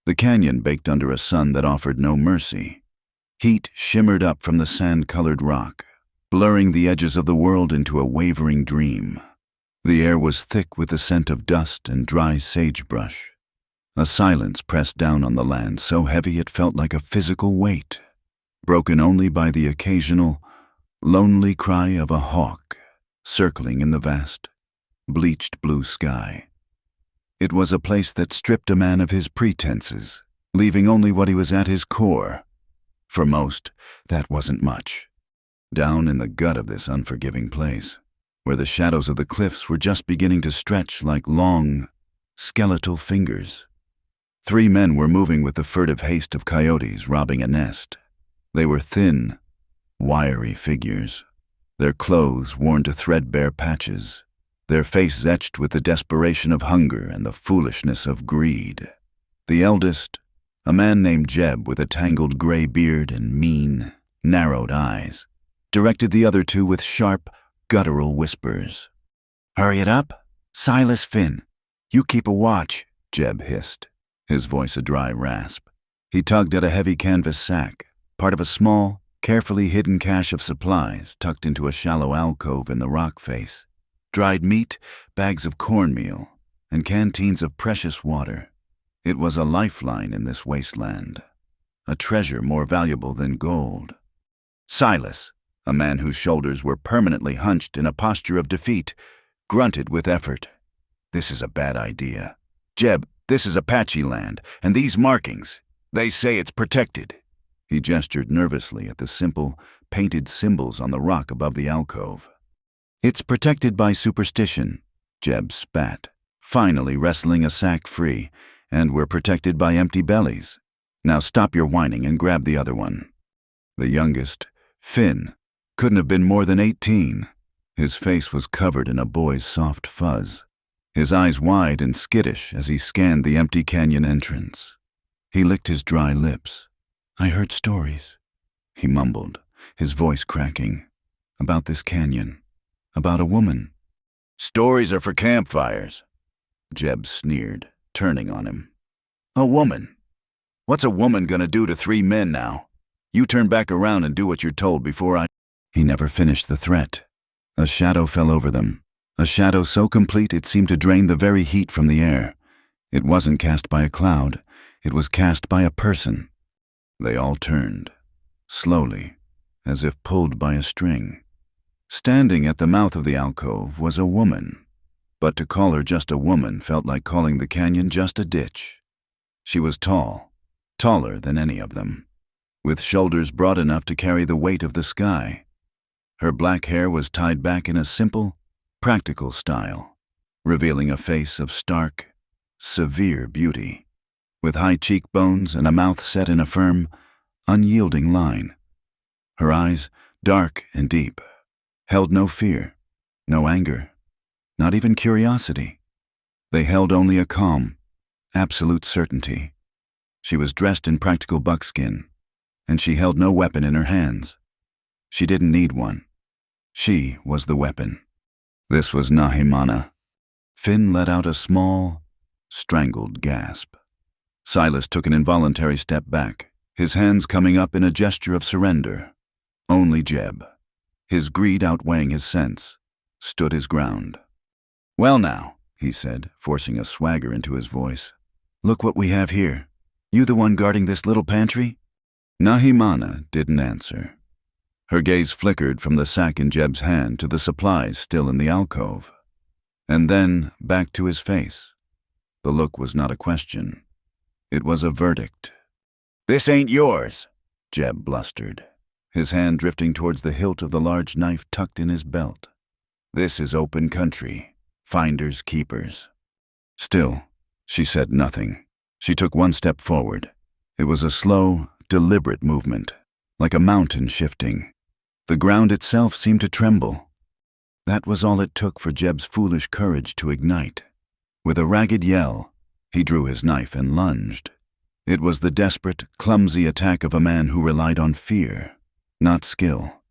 The canyon baked under a sun that offered no mercy. Heat shimmered up from the sand-colored rock, blurring the edges of the world into a wavering dream. The air was thick with the scent of dust and dry sagebrush. A silence pressed down on the land so heavy it felt like a physical weight, broken only by the occasional, lonely cry of a hawk circling in the vast, bleached blue sky. It was a place that stripped a man of his pretenses, leaving only what he was at his core. For most, that wasn't much. Down in the gut of this unforgiving place, where the shadows of the cliffs were just beginning to stretch like long, skeletal fingers. 3 men were moving with the furtive haste of coyotes robbing a nest. They were thin, wiry figures, their clothes worn to threadbare patches, their faces etched with the desperation of hunger and the foolishness of greed. The eldest, a man named Jeb with a tangled gray beard and mean, narrowed eyes, directed the other 2 with sharp, guttural whispers. "Hurry it up. Silas, Finn. You keep a watch," Jeb hissed, his voice a dry rasp. He tugged at a heavy canvas sack, part of a small, carefully hidden cache of supplies tucked into a shallow alcove in the rock face. Dried meat, bags of cornmeal, and canteens of precious water. It was a lifeline in this wasteland, a treasure more valuable than gold. Silas, a man whose shoulders were permanently hunched in a posture of defeat, grunted with effort. "This is a bad idea. Jeb, this is Apache land, and these markings, they say it's protected." He gestured nervously at the simple, painted symbols on the rock above the alcove. "It's protected by superstition," Jeb spat, finally wrestling a sack free, "and we're protected by empty bellies. Now stop your whining and grab the other one." The youngest, Finn, couldn't have been more than 18. His face was covered in a boy's soft fuzz, his eyes wide and skittish as he scanned the empty canyon entrance. He licked his dry lips. "I heard stories," he mumbled, his voice cracking, "about this canyon, about a woman." "Stories are for campfires," Jeb sneered, turning on him. "A woman? What's a woman gonna do to 3 men now? You turn back around and do what you're told before I—" He never finished the threat. A shadow fell over them, a shadow so complete it seemed to drain the very heat from the air. It wasn't cast by a cloud, it was cast by a person. They all turned, slowly, as if pulled by a string. Standing at the mouth of the alcove was a woman, but to call her just a woman felt like calling the canyon just a ditch. She was tall, taller than any of them, with shoulders broad enough to carry the weight of the sky. Her black hair was tied back in a simple, practical style, revealing a face of stark, severe beauty, with high cheekbones and a mouth set in a firm, unyielding line. Her eyes, dark and deep, held no fear, no anger, not even curiosity. They held only a calm, absolute certainty. She was dressed in practical buckskin, and she held no weapon in her hands. She didn't need one. She was the weapon. This was Nahimana. Finn let out a small, strangled gasp. Silas took an involuntary step back, his hands coming up in a gesture of surrender. Only Jeb, his greed outweighing his sense, stood his ground. "Well now," he said, forcing a swagger into his voice. "Look what we have here. You the one guarding this little pantry?" Nahimana didn't answer. Her gaze flickered from the sack in Jeb's hand to the supplies still in the alcove, and then back to his face. The look was not a question. It was a verdict. "This ain't yours," Jeb blustered, his hand drifting towards the hilt of the large knife tucked in his belt. "This is open country, finders keepers." Still, she said nothing. She took one step forward. It was a slow, deliberate movement, like a mountain shifting. The ground itself seemed to tremble. That was all it took for Jeb's foolish courage to ignite. With a ragged yell, he drew his knife and lunged. It was the desperate, clumsy attack of a man who relied on fear, not skill.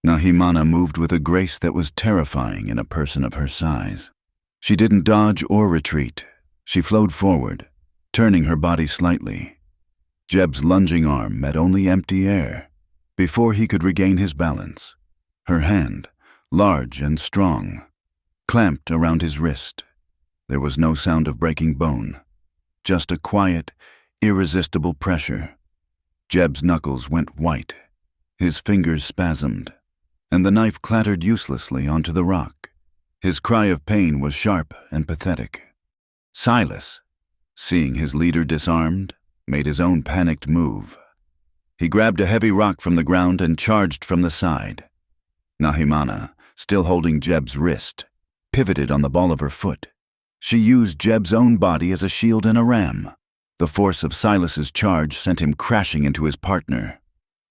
Nahimana moved with a grace that was terrifying in a person of her size. She didn't dodge or retreat. She flowed forward, turning her body slightly. Jeb's lunging arm met only empty air. Before he could regain his balance, her hand, large and strong, clamped around his wrist. There was no sound of breaking bone, just a quiet, irresistible pressure. Jeb's knuckles went white, his fingers spasmed, and the knife clattered uselessly onto the rock. His cry of pain was sharp and pathetic. Silas, seeing his leader disarmed, made his own panicked move. He grabbed a heavy rock from the ground and charged from the side. Nahimana, still holding Jeb's wrist, pivoted on the ball of her foot. She used Jeb's own body as a shield and a ram. The force of Silas's charge sent him crashing into his partner.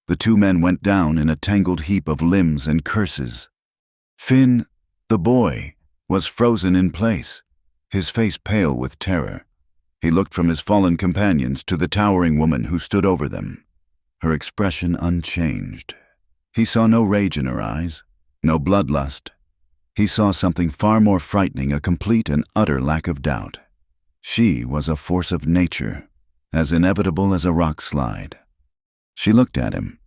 The two men went down in a tangled heap of limbs and curses. Finn, the boy, was frozen in place, his face pale with terror. He looked from his fallen companions to the towering woman who stood over them, her expression unchanged. He saw no rage in her eyes, no bloodlust. He saw something far more frightening, a complete and utter lack of doubt. She was a force of nature, as inevitable as a rock slide. She looked at him.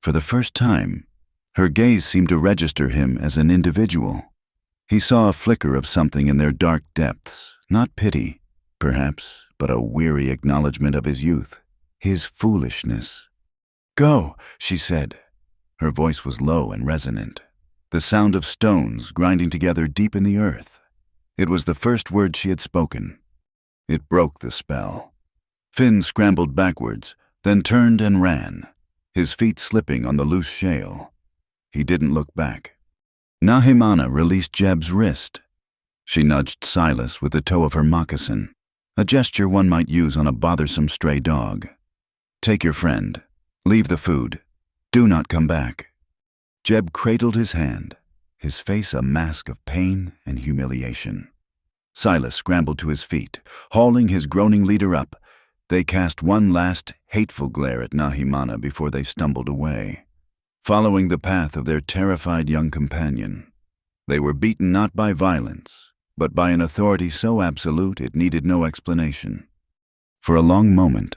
For the first time, her gaze seemed to register him as an individual. He saw a flicker of something in their dark depths, not pity, perhaps, but a weary acknowledgement of his youth, his foolishness. "Go," she said. Her voice was low and resonant, the sound of stones grinding together deep in the earth. It was the first word she had spoken. It broke the spell. Finn scrambled backwards, then turned and ran, his feet slipping on the loose shale. He didn't look back. Nahimana released Jeb's wrist. She nudged Silas with the toe of her moccasin, a gesture one might use on a bothersome stray dog. "Take your friend. Leave the food. Do not come back." Jeb cradled his hand, his face a mask of pain and humiliation. Silas scrambled to his feet, hauling his groaning leader up. They cast one last, hateful glare at Nahimana before they stumbled away, following the path of their terrified young companion. They were beaten not by violence, but by an authority so absolute it needed no explanation. For a long moment,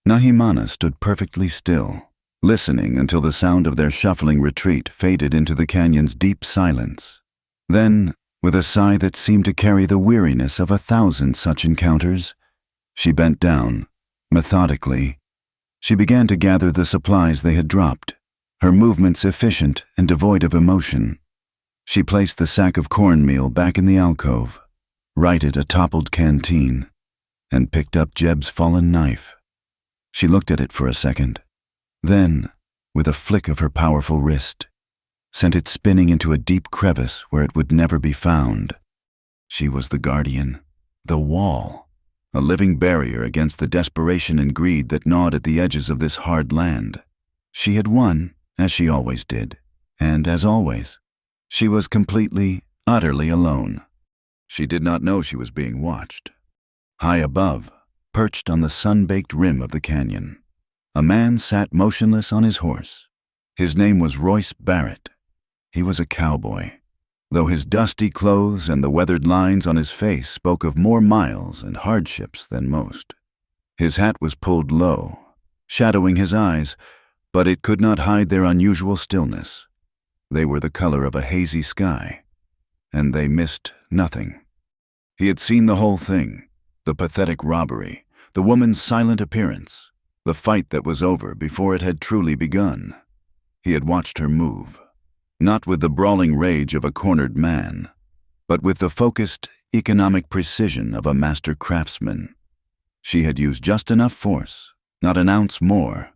Nahimana stood perfectly still, listening until the sound of their shuffling retreat faded into the canyon's deep silence. Then, with a sigh that seemed to carry the weariness of 1,000 such encounters, she bent down, methodically. She began to gather the supplies they had dropped, her movements efficient and devoid of emotion. She placed the sack of cornmeal back in the alcove, righted a toppled canteen, and picked up Jeb's fallen knife. She looked at it for a second, then, with a flick of her powerful wrist, sent it spinning into a deep crevice where it would never be found. She was the guardian, the wall, a living barrier against the desperation and greed that gnawed at the edges of this hard land. She had won, as she always did, and as always, she was completely, utterly alone. She did not know she was being watched. High above, perched on the sun-baked rim of the canyon, a man sat motionless on his horse. His name was Royce Barrett. He was a cowboy, though his dusty clothes and the weathered lines on his face spoke of more miles and hardships than most. His hat was pulled low, shadowing his eyes, but it could not hide their unusual stillness. They were the color of a hazy sky, and they missed nothing. He had seen the whole thing, the pathetic robbery, the woman's silent appearance, the fight that was over before it had truly begun. He had watched her move, not with the brawling rage of a cornered man, but with the focused, economic precision of a master craftsman. She had used just enough force, not an ounce more.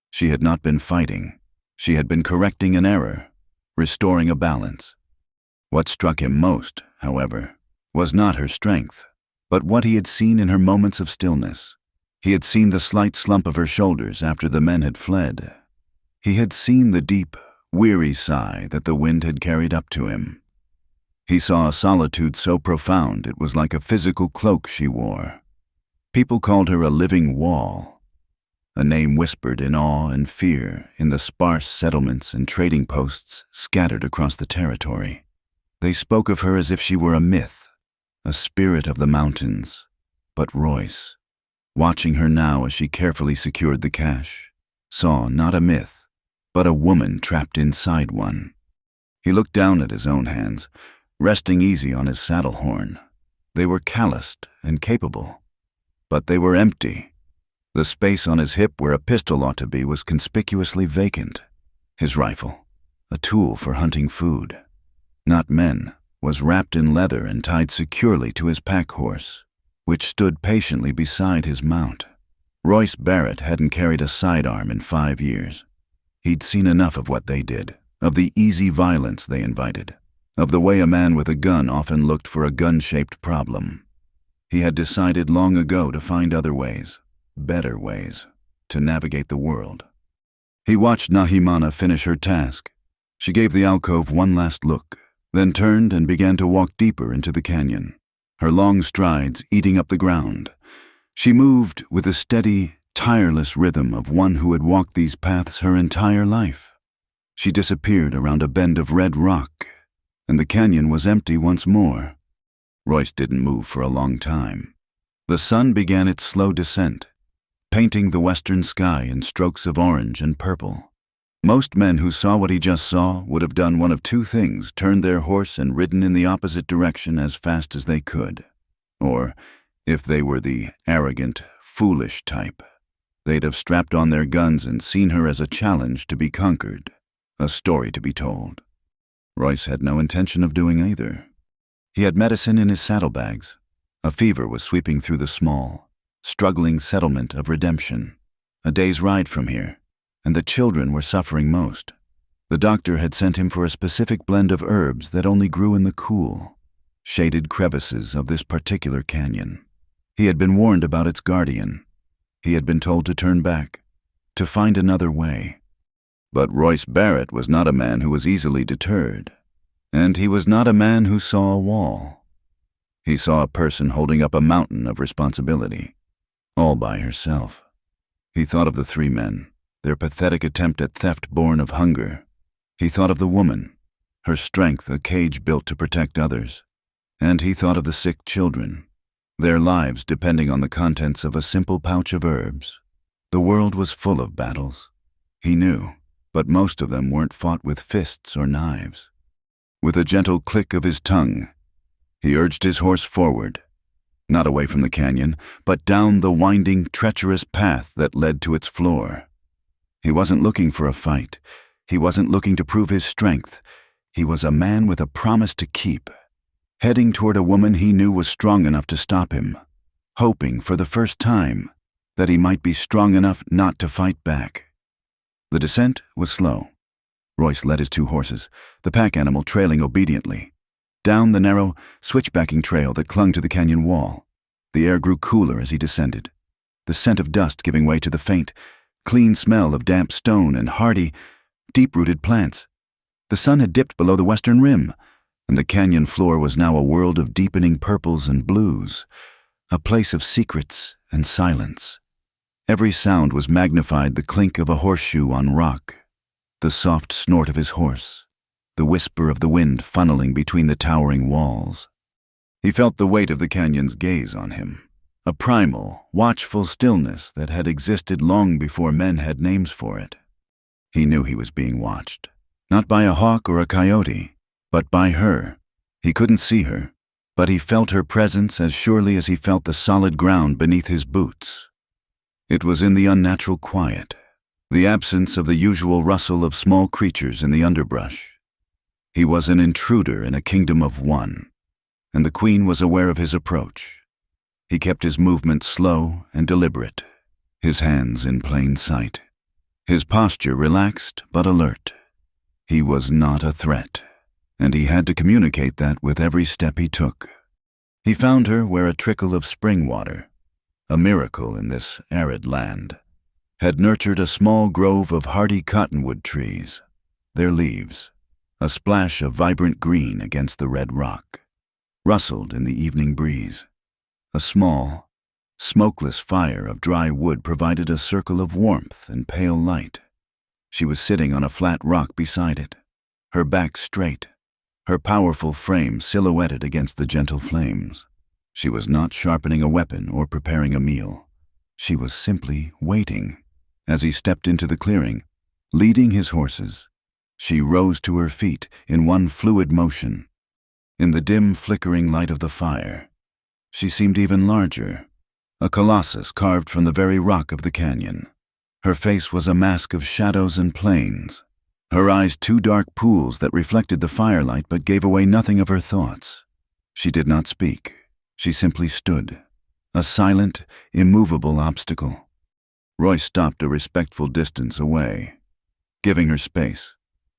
She had not been fighting. She had been correcting an error, restoring a balance. What struck him most, however, was not her strength, but what he had seen in her moments of stillness. He had seen the slight slump of her shoulders after the men had fled. He had seen the deep, weary sigh that the wind had carried up to him. He saw a solitude so profound it was like a physical cloak she wore. People called her a living wall, a name whispered in awe and fear in the sparse settlements and trading posts scattered across the territory. They spoke of her as if she were a myth, a spirit of the mountains. But Royce, watching her now as she carefully secured the cache, saw not a myth, but a woman trapped inside one. He looked down at his own hands, resting easy on his saddle horn. They were calloused and capable, but they were empty. The space on his hip where a pistol ought to be was conspicuously vacant. His rifle, a tool for hunting food, not men, was wrapped in leather and tied securely to his pack horse, which stood patiently beside his mount. Royce Barrett hadn't carried a sidearm in 5 years. He'd seen enough of what they did, of the easy violence they invited, of the way a man with a gun often looked for a gun-shaped problem. He had decided long ago to find other ways, better ways, to navigate the world. He watched Nahimana finish her task. She gave the alcove one last look, then turned and began to walk deeper into the canyon, her long strides eating up the ground. She moved with a steady, tireless rhythm of one who had walked these paths her entire life. She disappeared around a bend of red rock, and the canyon was empty once more. Royce didn't move for a long time. The sun began its slow descent, painting the western sky in strokes of orange and purple. Most men who saw what he just saw would have done one of two things: turned their horse and ridden in the opposite direction as fast as they could. Or, if they were the arrogant, foolish type, they'd have strapped on their guns and seen her as a challenge to be conquered, a story to be told. Royce had no intention of doing either. He had medicine in his saddlebags. A fever was sweeping through the small, struggling settlement of Redemption, a day's ride from here, and the children were suffering most. The doctor had sent him for a specific blend of herbs that only grew in the cool, shaded crevices of this particular canyon. He had been warned about its guardian. He had been told to turn back, to find another way. But Royce Barrett was not a man who was easily deterred, and he was not a man who saw a wall. He saw a person holding up a mountain of responsibility, all by herself. He thought of the 3 men, their pathetic attempt at theft born of hunger. He thought of the woman, her strength a cage built to protect others. And he thought of the sick children, their lives depending on the contents of a simple pouch of herbs. The world was full of battles, he knew, but most of them weren't fought with fists or knives. With a gentle click of his tongue, he urged his horse forward, not away from the canyon, but down the winding, treacherous path that led to its floor. He wasn't looking for a fight. He wasn't looking to prove his strength. He was a man with a promise to keep, heading toward a woman he knew was strong enough to stop him, hoping for the first time that he might be strong enough not to fight back. The descent was slow. Royce led his 2 horses, the pack animal trailing obediently, down the narrow, switchbacking trail that clung to the canyon wall. The air grew cooler as he descended, the scent of dust giving way to the faint, clean smell of damp stone and hardy, deep-rooted plants. The sun had dipped below the western rim, and the canyon floor was now a world of deepening purples and blues, a place of secrets and silence. Every sound was magnified: the clink of a horseshoe on rock, the soft snort of his horse, the whisper of the wind funneling between the towering walls. He felt the weight of the canyon's gaze on him, a primal, watchful stillness that had existed long before men had names for it. He knew he was being watched, not by a hawk or a coyote, but by her. He couldn't see her, but he felt her presence as surely as he felt the solid ground beneath his boots. It was in the unnatural quiet, the absence of the usual rustle of small creatures in the underbrush. He was an intruder in a kingdom of one, and the queen was aware of his approach. He kept his movements slow and deliberate, his hands in plain sight, his posture relaxed but alert. He was not a threat, and he had to communicate that with every step he took. He found her where a trickle of spring water, a miracle in this arid land, had nurtured a small grove of hardy cottonwood trees, their leaves, a splash of vibrant green against the red rock, rustled in the evening breeze. A small, smokeless fire of dry wood provided a circle of warmth and pale light. She was sitting on a flat rock beside it, her back straight, her powerful frame silhouetted against the gentle flames. She was not sharpening a weapon or preparing a meal. She was simply waiting. As he stepped into the clearing, leading his horses, she rose to her feet in one fluid motion. In the dim, flickering light of the fire, she seemed even larger, a colossus carved from the very rock of the canyon. Her face was a mask of shadows and plains, her eyes two dark pools that reflected the firelight but gave away nothing of her thoughts. She did not speak. She simply stood, a silent, immovable obstacle. Royce stopped a respectful distance away, giving her space,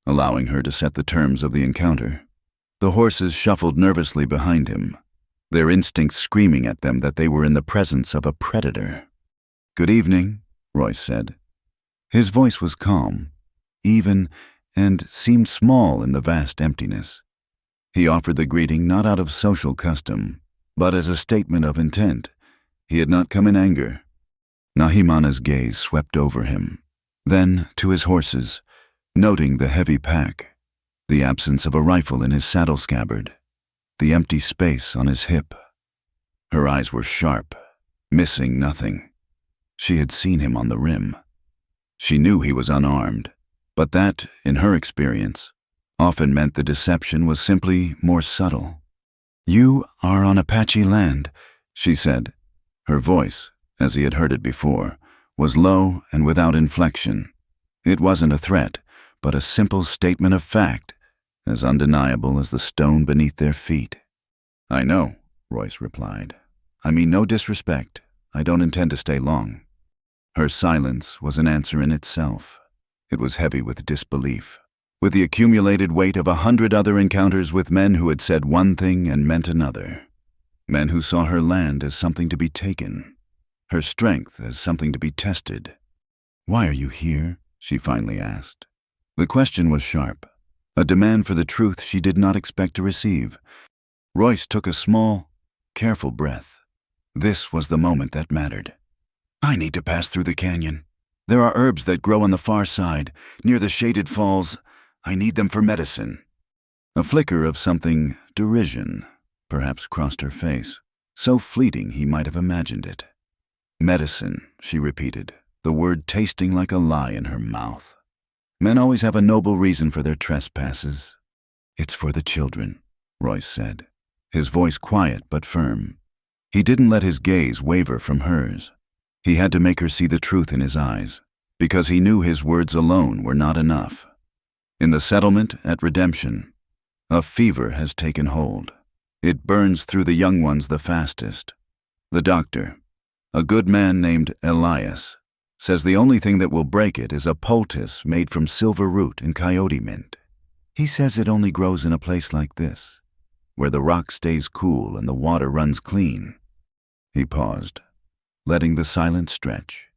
allowing her to set the terms of the encounter. The horses shuffled nervously behind him, their instincts screaming at them that they were in the presence of a predator. "Good evening," Royce said. His voice was calm, even, and seemed small in the vast emptiness. He offered the greeting not out of social custom, but as a statement of intent. He had not come in anger. Nahimana's gaze swept over him, then to his horses, noting the heavy pack, the absence of a rifle in his saddle scabbard, the empty space on his hip. Her eyes were sharp, missing nothing. She had seen him on the rim. She knew he was unarmed, but that, in her experience, often meant the deception was simply more subtle. "You are on Apache land," she said. Her voice, as he had heard it before, was low and without inflection. It wasn't a threat, but a simple statement of fact, as undeniable as the stone beneath their feet. "I know," Royce replied. "I mean no disrespect. I don't intend to stay long." Her silence was an answer in itself. It was heavy with disbelief, with the accumulated weight of 100 other encounters with men who had said one thing and meant another. Men who saw her land as something to be taken, her strength as something to be tested. "Why are you here?" she finally asked. The question was sharp, a demand for the truth she did not expect to receive. Royce took a small, careful breath. This was the moment that mattered. "I need to pass through the canyon. There are herbs that grow on the far side, near the shaded falls. I need them for medicine." A flicker of something derision perhaps crossed her face, so fleeting he might have imagined it. "Medicine," she repeated, the word tasting like a lie in her mouth. Men always have a noble reason for their trespasses. "It's for the children," Royce said, his voice quiet but firm. He didn't let his gaze waver from hers. He had to make her see the truth in his eyes, because he knew his words alone were not enough. In the settlement at Redemption, a fever has taken hold. It burns through the young ones the fastest. The doctor, a good man named Elias, says the only thing that will break it is a poultice made from silver root and coyote mint. He says it only grows in a place like this, where the rock stays cool and the water runs clean. He paused, letting the silence stretch.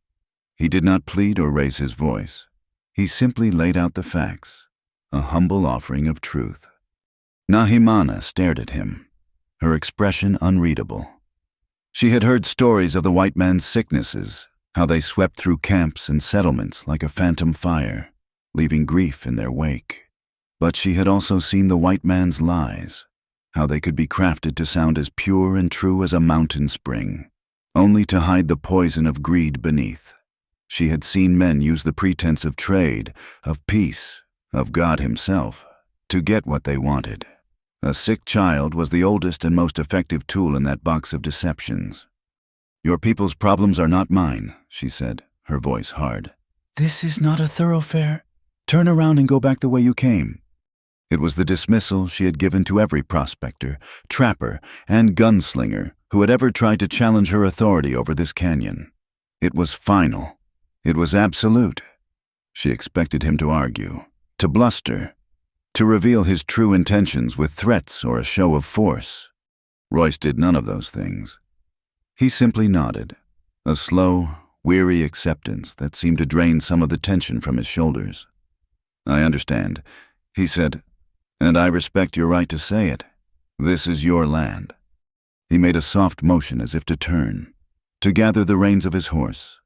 He did not plead or raise his voice. He simply laid out the facts, a humble offering of truth. Nahimana stared at him, her expression unreadable. She had heard stories of the white man's sicknesses, how they swept through camps and settlements like a phantom fire, leaving grief in their wake. But she had also seen the white man's lies, how they could be crafted to sound as pure and true as a mountain spring, only to hide the poison of greed beneath. She had seen men use the pretense of trade, of peace, of God himself, to get what they wanted. A sick child was the oldest and most effective tool in that box of deceptions. "Your people's problems are not mine," she said, her voice hard. "This is not a thoroughfare. Turn around and go back the way you came." It was the dismissal she had given to every prospector, trapper, and gunslinger who had ever tried to challenge her authority over this canyon. It was final. It was absolute. She expected him to argue, to bluster, to reveal his true intentions with threats or a show of force. Royce did none of those things. He simply nodded, a slow, weary acceptance that seemed to drain some of the tension from his shoulders. "I understand," he said, "and I respect your right to say it. This is your land." He made a soft motion as if to turn, to gather the reins of his horse.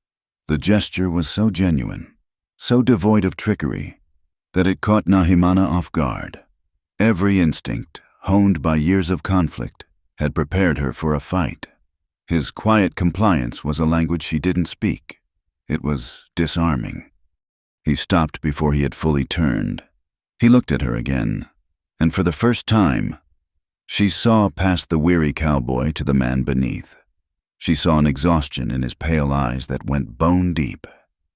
The gesture was so genuine, so devoid of trickery, that it caught Nahimana off guard. Every instinct, honed by years of conflict, had prepared her for a fight. His quiet compliance was a language she didn't speak. It was disarming. He stopped before he had fully turned. He looked at her again, and for the first time, she saw past the weary cowboy to the man beneath. She saw an exhaustion in his pale eyes that went bone deep,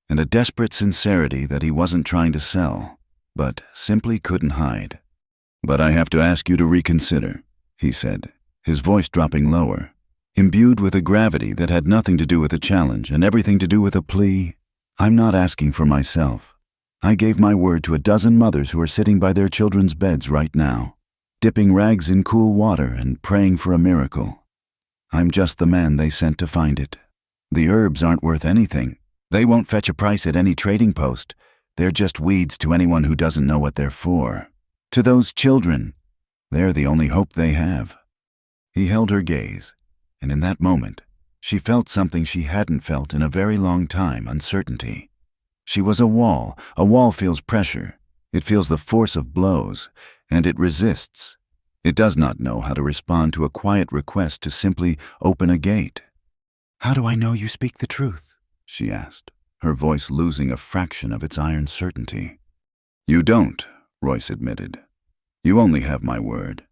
and a desperate sincerity that he wasn't trying to sell, but simply couldn't hide. "But I have to ask you to reconsider," he said, his voice dropping lower, imbued with a gravity that had nothing to do with a challenge and everything to do with a plea. "I'm not asking for myself. I gave my word to a dozen mothers who are sitting by their children's beds right now, dipping rags in cool water and praying for a miracle. I'm just the man they sent to find it. The herbs aren't worth anything. They won't fetch a price at any trading post. They're just weeds to anyone who doesn't know what they're for. To those children, they're the only hope they have." He held her gaze, and in that moment, she felt something she hadn't felt in a very long time: uncertainty. She was a wall. A wall feels pressure. It feels the force of blows, and it resists. It does not know how to respond to a quiet request to simply open a gate. "How do I know you speak the truth?" she asked, her voice losing a fraction of its iron certainty. "You don't," Royce admitted. "You only have my word.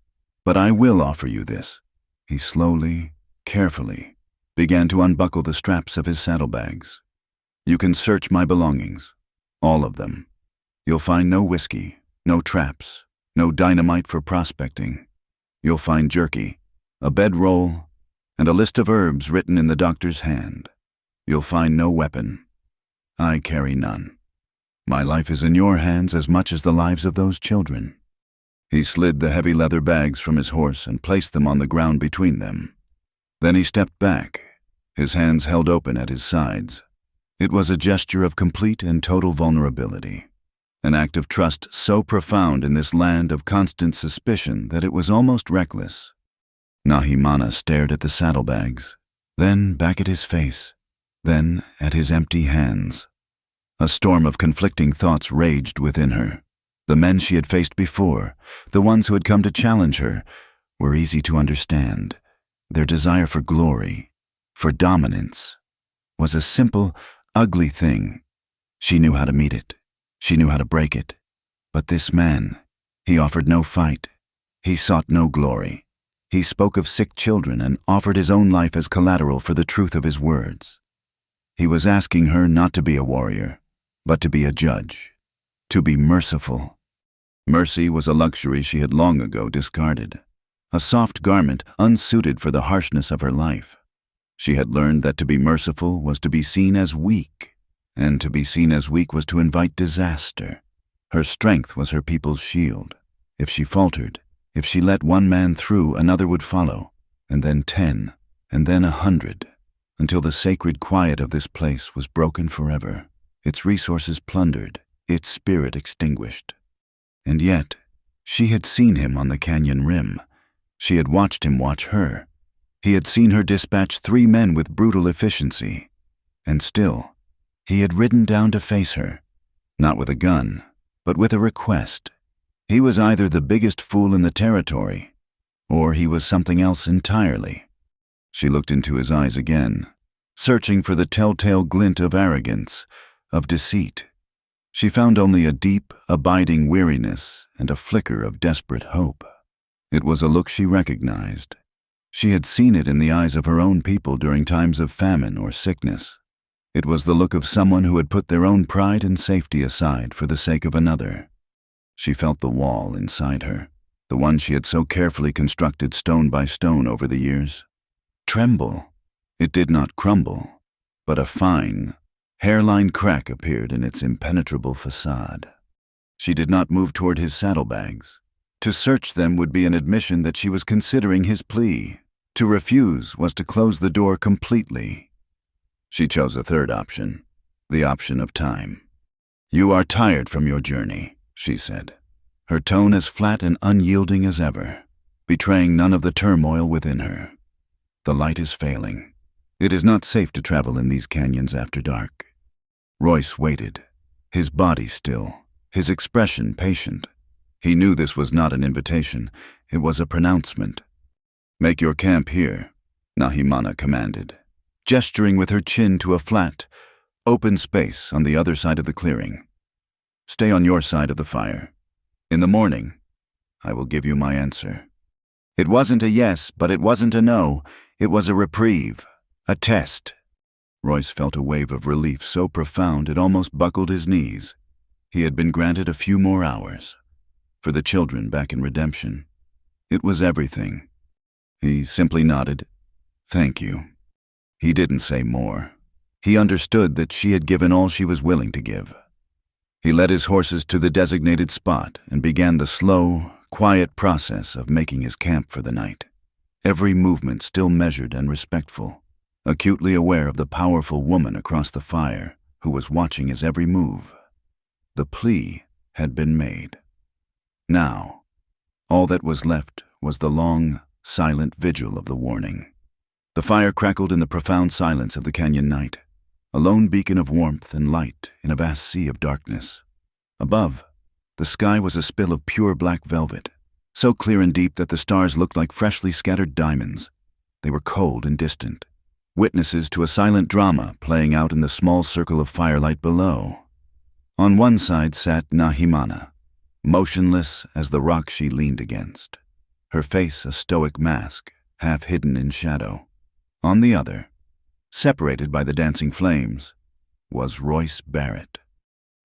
But I will offer you this." He slowly, carefully, began to unbuckle the straps of his saddlebags. "You can search my belongings, all of them. You'll find no whiskey, no traps, no dynamite for prospecting. You'll find jerky, a bedroll, and a list of herbs written in the doctor's hand. You'll find no weapon. I carry none. My life is in your hands as much as the lives of those children." He slid the heavy leather bags from his horse and placed them on the ground between them. Then he stepped back, his hands held open at his sides. It was a gesture of complete and total vulnerability, an act of trust so profound in this land of constant suspicion that it was almost reckless. Nahimana stared at the saddlebags, then back at his face, then at his empty hands. A storm of conflicting thoughts raged within her. The men she had faced before, the ones who had come to challenge her, were easy to understand. Their desire for glory, for dominance, was a simple, ugly thing. She knew how to meet it. She knew how to break it. But this man, he offered no fight. He sought no glory. He spoke of sick children and offered his own life as collateral for the truth of his words. He was asking her not to be a warrior, but to be a judge, to be merciful. Mercy was a luxury she had long ago discarded, a soft garment unsuited for the harshness of her life. She had learned that to be merciful was to be seen as weak, and to be seen as weak was to invite disaster. Her strength was her people's shield. If she faltered, if she let one man through, another would follow, and then 10, and then 100, until the sacred quiet of this place was broken forever, its resources plundered, its spirit extinguished. And yet, she had seen him on the canyon rim. She had watched him watch her. He had seen her dispatch 3 men with brutal efficiency. And still, he had ridden down to face her, not with a gun, but with a request. He was either the biggest fool in the territory, or he was something else entirely. She looked into his eyes again, searching for the telltale glint of arrogance, of deceit. She found only a deep, abiding weariness and a flicker of desperate hope. It was a look she recognized. She had seen it in the eyes of her own people during times of famine or sickness. It was the look of someone who had put their own pride and safety aside for the sake of another. She felt the wall inside her, the one she had so carefully constructed stone by stone over the years, tremble. It did not crumble, but a fine, hairline crack appeared in its impenetrable facade. She did not move toward his saddlebags. To search them would be an admission that she was considering his plea. To refuse was to close the door completely. She chose a third option, the option of time. "You are tired from your journey," she said, her tone as flat and unyielding as ever, betraying none of the turmoil within her. "The light is failing. It is not safe to travel in these canyons after dark." Royce waited, his body still, his expression patient. He knew this was not an invitation, it was a pronouncement. "Make your camp here. Nahimana commanded, gesturing with her chin to a flat, open space on the other side of the clearing. Stay on your side of the fire. In the morning, I will give you my answer. It wasn't a yes, but it wasn't a no. It was a reprieve, a test. Royce felt a wave of relief so profound it almost buckled his knees. He had been granted a few more hours. For the children back in Redemption, it was everything. He simply nodded. Thank you. He didn't say more. He understood that she had given all she was willing to give. He led his horses to the designated spot and began the slow, quiet process of making his camp for the night. Every movement still measured and respectful, acutely aware of the powerful woman across the fire who was watching his every move. The plea had been made. Now, all that was left was the long, silent vigil of the warning. The fire crackled in the profound silence of the canyon night, a lone beacon of warmth and light in a vast sea of darkness. Above, the sky was a spill of pure black velvet, so clear and deep that the stars looked like freshly scattered diamonds. They were cold and distant, witnesses to a silent drama playing out in the small circle of firelight below. On one side sat Nahimana, motionless as the rock she leaned against, her face a stoic mask, half hidden in shadow. On the other, separated by the dancing flames, was Royce Barrett.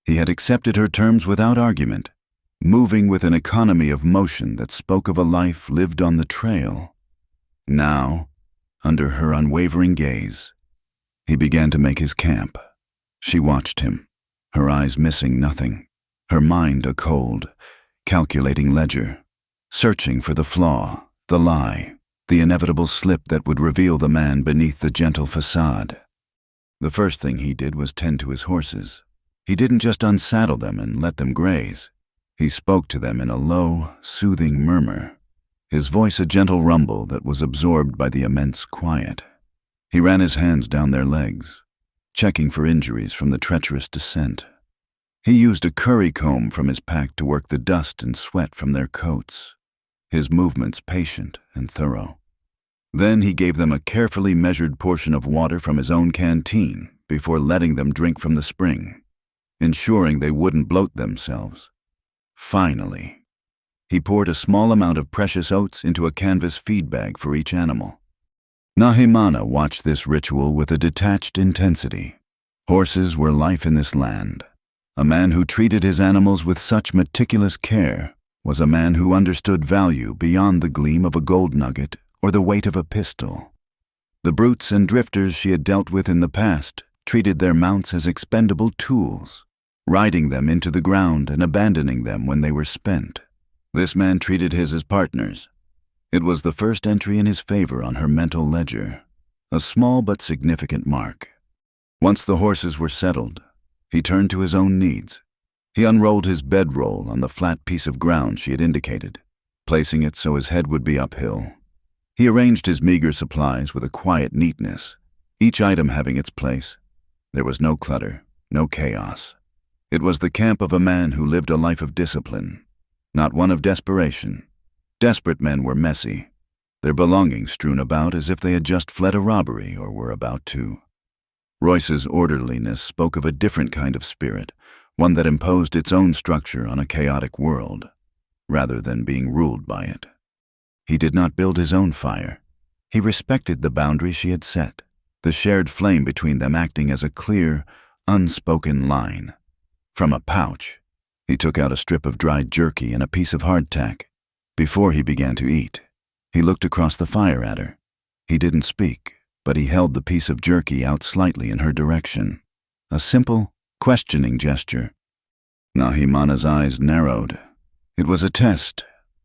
He had accepted her terms without argument, moving with an economy of motion that spoke of a life lived on the trail. Now, under her unwavering gaze, he began to make his camp. She watched him, her eyes missing nothing, her mind a cold, calculating ledger, searching for the flaw, the lie, the inevitable slip that would reveal the man beneath the gentle facade. The first thing he did was tend to his horses. He didn't just unsaddle them and let them graze. He spoke to them in a low, soothing murmur, his voice a gentle rumble that was absorbed by the immense quiet. He ran his hands down their legs, checking for injuries from the treacherous descent. He used a curry comb from his pack to work the dust and sweat from their coats, his movements patient and thorough. Then he gave them a carefully measured portion of water from his own canteen before letting them drink from the spring, ensuring they wouldn't bloat themselves. Finally, he poured a small amount of precious oats into a canvas feed bag for each animal. Nahimana watched this ritual with a detached intensity. Horses were life in this land. A man who treated his animals with such meticulous care was a man who understood value beyond the gleam of a gold nugget or the weight of a pistol. The brutes and drifters she had dealt with in the past treated their mounts as expendable tools, riding them into the ground and abandoning them when they were spent. This man treated his as partners. It was the first entry in his favor on her mental ledger, a small but significant mark. Once the horses were settled, he turned to his own needs. He unrolled his bedroll on the flat piece of ground she had indicated, placing it so his head would be uphill. He arranged his meager supplies with a quiet neatness, each item having its place. There was no clutter, no chaos. It was the camp of a man who lived a life of discipline, not one of desperation. Desperate men were messy, their belongings strewn about as if they had just fled a robbery or were about to. Royce's orderliness spoke of a different kind of spirit, one that imposed its own structure on a chaotic world, rather than being ruled by it. He did not build his own fire. He respected the boundary she had set, the shared flame between them acting as a clear, unspoken line. From a pouch, he took out a strip of dried jerky and a piece of hardtack. Before he began to eat, he looked across the fire at her. He didn't speak, but he held the piece of jerky out slightly in her direction. A simple, questioning gesture. Nahimana's eyes narrowed. It was a test.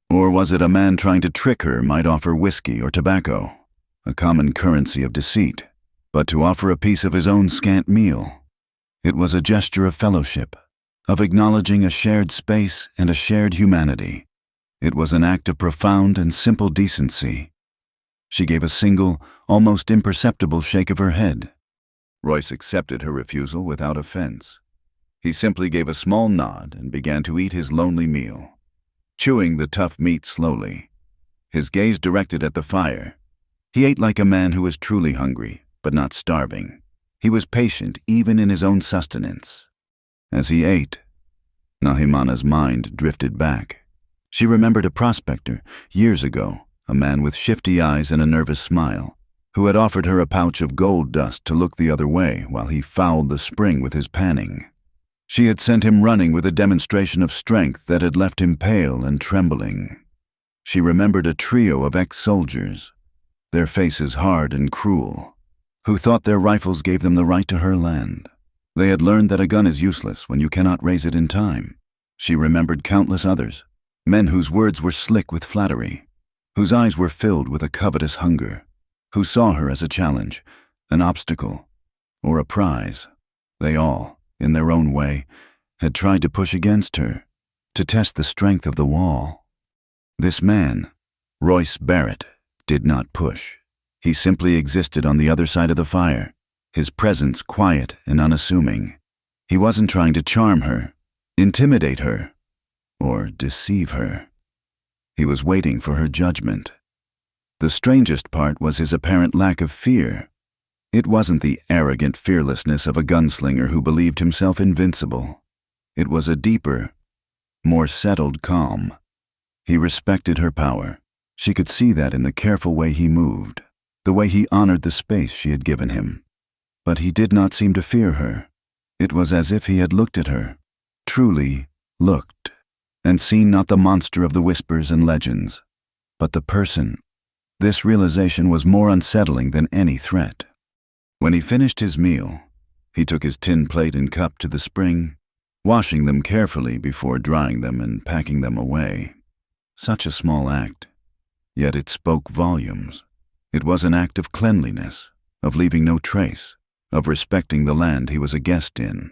Or was it a man trying to trick her might offer whiskey or tobacco, a common currency of deceit, but to offer a piece of his own scant meal? It was a gesture of fellowship, of acknowledging a shared space and a shared humanity. It was an act of profound and simple decency. She gave a single, almost imperceptible shake of her head. Royce accepted her refusal without offense. He simply gave a small nod and began to eat his lonely meal, chewing the tough meat slowly, his gaze directed at the fire, He ate like a man who was truly hungry, but not starving. He was patient even in his own sustenance. As he ate, Nahimana's mind drifted back. She remembered a prospector, years ago, a man with shifty eyes and a nervous smile, who had offered her a pouch of gold dust to look the other way while he fouled the spring with his panning. She had sent him running with a demonstration of strength that had left him pale and trembling. She remembered a trio of ex-soldiers, their faces hard and cruel, who thought their rifles gave them the right to her land. They had learned that a gun is useless when you cannot raise it in time. She remembered countless others, men whose words were slick with flattery, whose eyes were filled with a covetous hunger, who saw her as a challenge, an obstacle, or a prize. They all, in their own way, had tried to push against her, to test the strength of the wall. This man, Royce Barrett, did not push. He simply existed on the other side of the fire, his presence quiet and unassuming. He wasn't trying to charm her, intimidate her, or deceive her. He was waiting for her judgment. The strangest part was his apparent lack of fear. It wasn't the arrogant fearlessness of a gunslinger who believed himself invincible. It was a deeper, more settled calm. He respected her power. She could see that in the careful way he moved, the way he honored the space she had given him. But he did not seem to fear her. It was as if he had looked at her, truly looked, and seen not the monster of the whispers and legends, but the person. This realization was more unsettling than any threat. When he finished his meal, he took his tin plate and cup to the spring, washing them carefully before drying them and packing them away. Such a small act, yet it spoke volumes. It was an act of cleanliness, of leaving no trace, of respecting the land he was a guest in.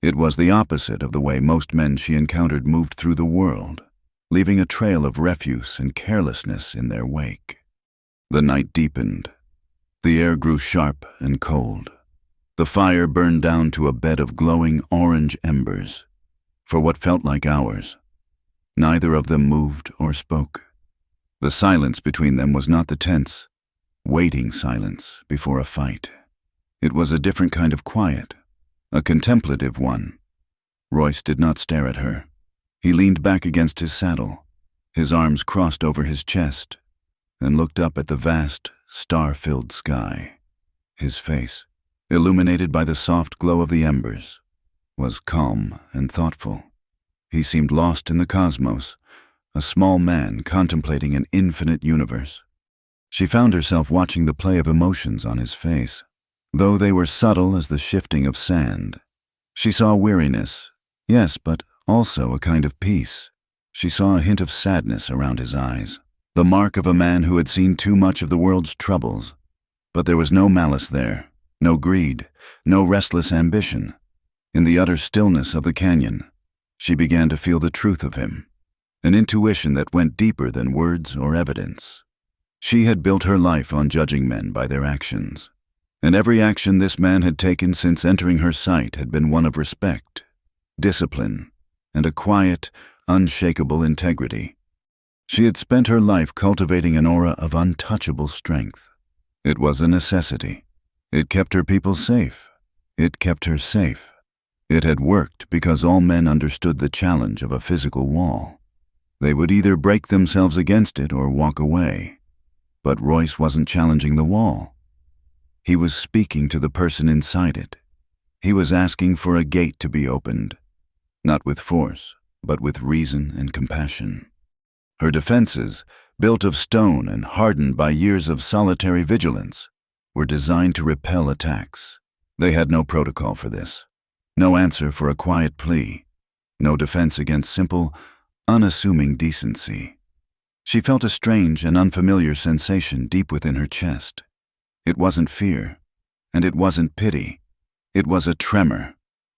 It was the opposite of the way most men she encountered moved through the world, leaving a trail of refuse and carelessness in their wake. The night deepened. The air grew sharp and cold. The fire burned down to a bed of glowing orange embers. For what felt like hours, neither of them moved or spoke. The silence between them was not the tense, waiting silence before a fight. It was a different kind of quiet, a contemplative one. Royce did not stare at her. He leaned back against his saddle, his arms crossed over his chest, and looked up at the vast, star-filled sky. His face, illuminated by the soft glow of the embers, was calm and thoughtful. He seemed lost in the cosmos, a small man contemplating an infinite universe. She found herself watching the play of emotions on his face, though they were subtle as the shifting of sand. She saw weariness, yes, but also a kind of peace. She saw a hint of sadness around his eyes, the mark of a man who had seen too much of the world's troubles. But there was no malice there, no greed, no restless ambition. In the utter stillness of the canyon, she began to feel the truth of him, an intuition that went deeper than words or evidence. She had built her life on judging men by their actions, and every action this man had taken since entering her sight had been one of respect, discipline, and a quiet, unshakable integrity. She had spent her life cultivating an aura of untouchable strength. It was a necessity. It kept her people safe. It kept her safe. It had worked because all men understood the challenge of a physical wall. They would either break themselves against it or walk away. But Royce wasn't challenging the wall. He was speaking to the person inside it. He was asking for a gate to be opened, not with force, but with reason and compassion. Her defenses, built of stone and hardened by years of solitary vigilance, were designed to repel attacks. They had no protocol for this, no answer for a quiet plea, no defense against simple, unassuming decency. She felt a strange and unfamiliar sensation deep within her chest. It wasn't fear, and it wasn't pity. It was a tremor,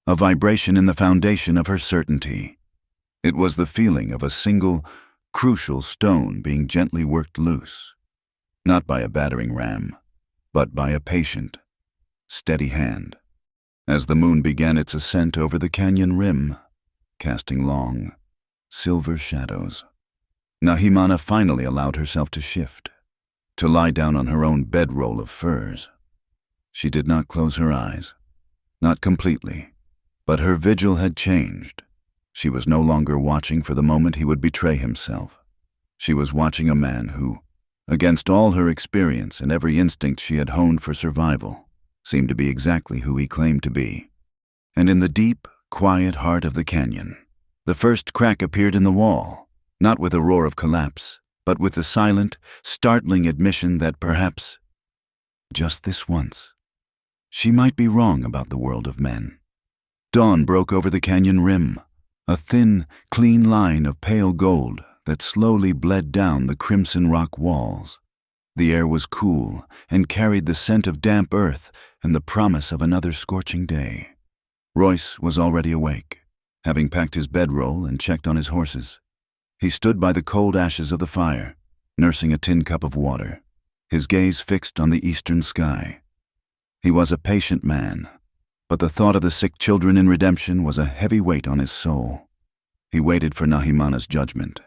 a vibration in the foundation of her certainty. It was the feeling of a single, crucial stone being gently worked loose, not by a battering ram, but by a patient, steady hand. As the moon began its ascent over the canyon rim, casting long, silver shadows, Nahimana finally allowed herself to shift. to lie down on her own bedroll of furs. She did not close her eyes. Not completely, but her vigil had changed. She was no longer watching for the moment he would betray himself. She was watching a man who, against all her experience and every instinct she had honed for survival, seemed to be exactly who he claimed to be. And in the deep, quiet heart of the canyon, the first crack appeared in the wall, not with a roar of collapse, but with the silent, startling admission that perhaps, just this once, she might be wrong about the world of men. Dawn broke over the canyon rim, a thin, clean line of pale gold that slowly bled down the crimson rock walls. The air was cool and carried the scent of damp earth and the promise of another scorching day. Royce was already awake, having packed his bedroll and checked on his horses. He stood by the cold ashes of the fire, nursing a tin cup of water, his gaze fixed on the eastern sky. He was a patient man, but the thought of the sick children in redemption was a heavy weight on his soul. He waited for Nahimana's judgment.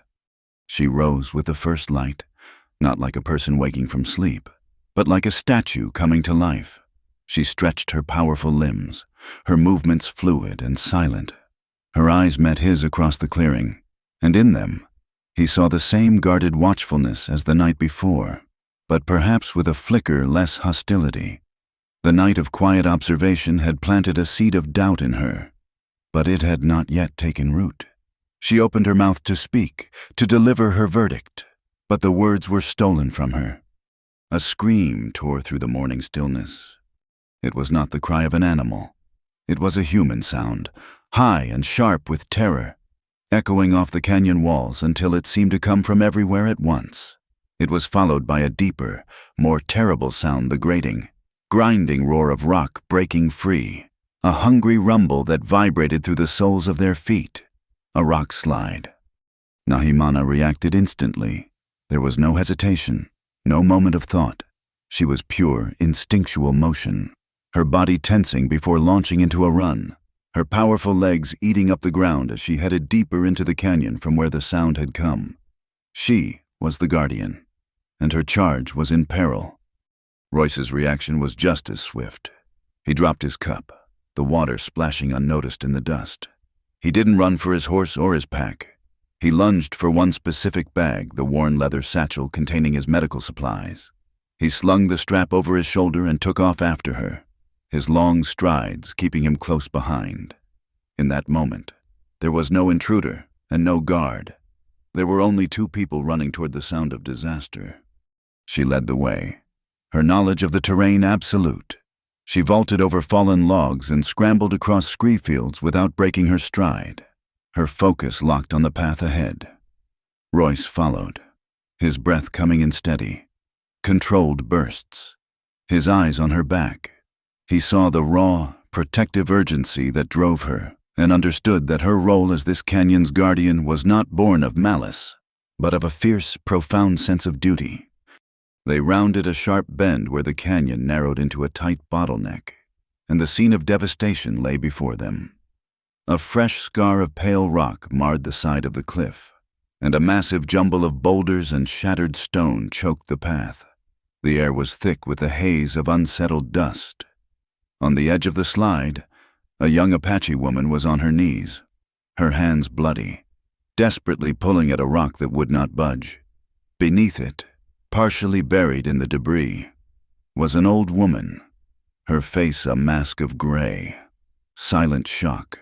She rose with the first light, not like a person waking from sleep, but like a statue coming to life. She stretched her powerful limbs, her movements fluid and silent. Her eyes met his across the clearing, and in them, he saw the same guarded watchfulness as the night before, but perhaps with a flicker less hostility. The night of quiet observation had planted a seed of doubt in her, but it had not yet taken root. She opened her mouth to speak, to deliver her verdict, but the words were stolen from her. A scream tore through the morning stillness. It was not the cry of an animal. It was a human sound, high and sharp with terror, echoing off the canyon walls until it seemed to come from everywhere at once. It was followed by a deeper, more terrible sound, the grating, grinding roar of rock breaking free, a hungry rumble that vibrated through the soles of their feet, a rock slide. Nahimana reacted instantly. There was no hesitation, no moment of thought. She was pure, instinctual motion, her body tensing before launching into a run, her powerful legs eating up the ground as she headed deeper into the canyon from where the sound had come. She was the guardian, and her charge was in peril. Royce's reaction was just as swift. He dropped his cup, the water splashing unnoticed in the dust. He didn't run for his horse or his pack. He lunged for one specific bag, the worn leather satchel containing his medical supplies. He slung the strap over his shoulder and took off after her, his long strides keeping him close behind. In that moment, there was no intruder and no guard. There were only two people running toward the sound of disaster. She led the way, her knowledge of the terrain absolute. She vaulted over fallen logs and scrambled across scree fields without breaking her stride, her focus locked on the path ahead. Royce followed, his breath coming in steady, controlled bursts, his eyes on her back. He saw the raw, protective urgency that drove her and understood that her role as this canyon's guardian was not born of malice, but of a fierce, profound sense of duty. They rounded a sharp bend where the canyon narrowed into a tight bottleneck, and the scene of devastation lay before them. A fresh scar of pale rock marred the side of the cliff, and a massive jumble of boulders and shattered stone choked the path. The air was thick with the haze of unsettled dust. On the edge of the slide, a young Apache woman was on her knees, her hands bloody, desperately pulling at a rock that would not budge. Beneath it, partially buried in the debris, was an old woman, her face a mask of gray, silent shock.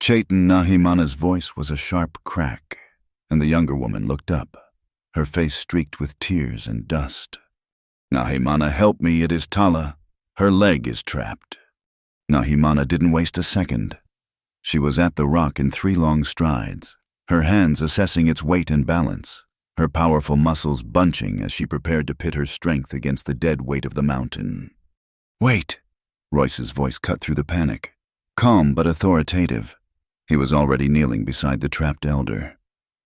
Chaitan Nahimana's voice was a sharp crack, and the younger woman looked up, her face streaked with tears and dust. "Nahimana, help me, it is Tala. Her leg is trapped." Nahimana didn't waste a second. She was at the rock in 3 long strides, her hands assessing its weight and balance, her powerful muscles bunching as she prepared to pit her strength against the dead weight of the mountain. "Wait!" Royce's voice cut through the panic, calm but authoritative. He was already kneeling beside the trapped elder,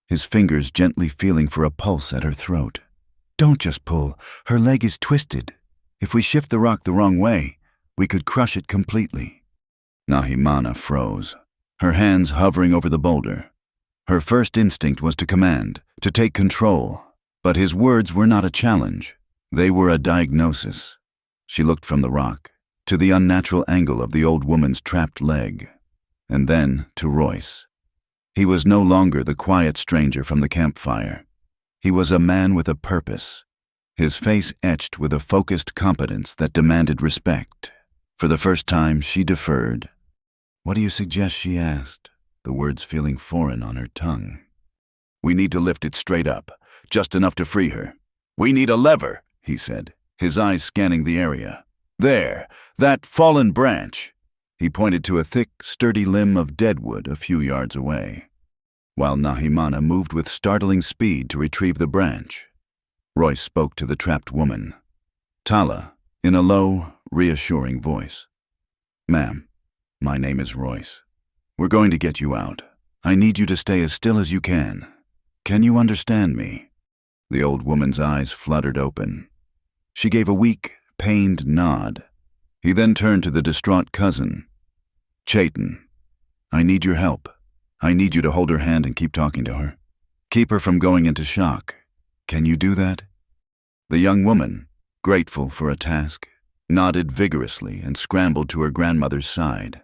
his fingers gently feeling for a pulse at her throat. "Don't just pull. Her leg is twisted. If we shift the rock the wrong way, we could crush it completely." Nahimana froze, her hands hovering over the boulder. Her first instinct was to command, to take control, but his words were not a challenge. They were a diagnosis. She looked from the rock to the unnatural angle of the old woman's trapped leg, and then to Royce. He was no longer the quiet stranger from the campfire. He was a man with a purpose, his face etched with a focused competence that demanded respect. For the first time, she deferred. "What do you suggest?" she asked, the words feeling foreign on her tongue. "We need to lift it straight up, just enough to free her." "We need a lever," he said, his eyes scanning the area. "There, that fallen branch." He pointed to a thick, sturdy limb of deadwood a few yards away, while Nahimana moved with startling speed to retrieve the branch. Royce spoke to the trapped woman, Tala, in a low, reassuring voice. "Ma'am, my name is Royce. We're going to get you out. I need you to stay as still as you can. Can you understand me?" The old woman's eyes fluttered open. She gave a weak, pained nod. He then turned to the distraught cousin. "Chaitin, I need your help. I need you to hold her hand and keep talking to her. Keep her from going into shock. Can you do that?" The young woman, grateful for a task, nodded vigorously and scrambled to her grandmother's side,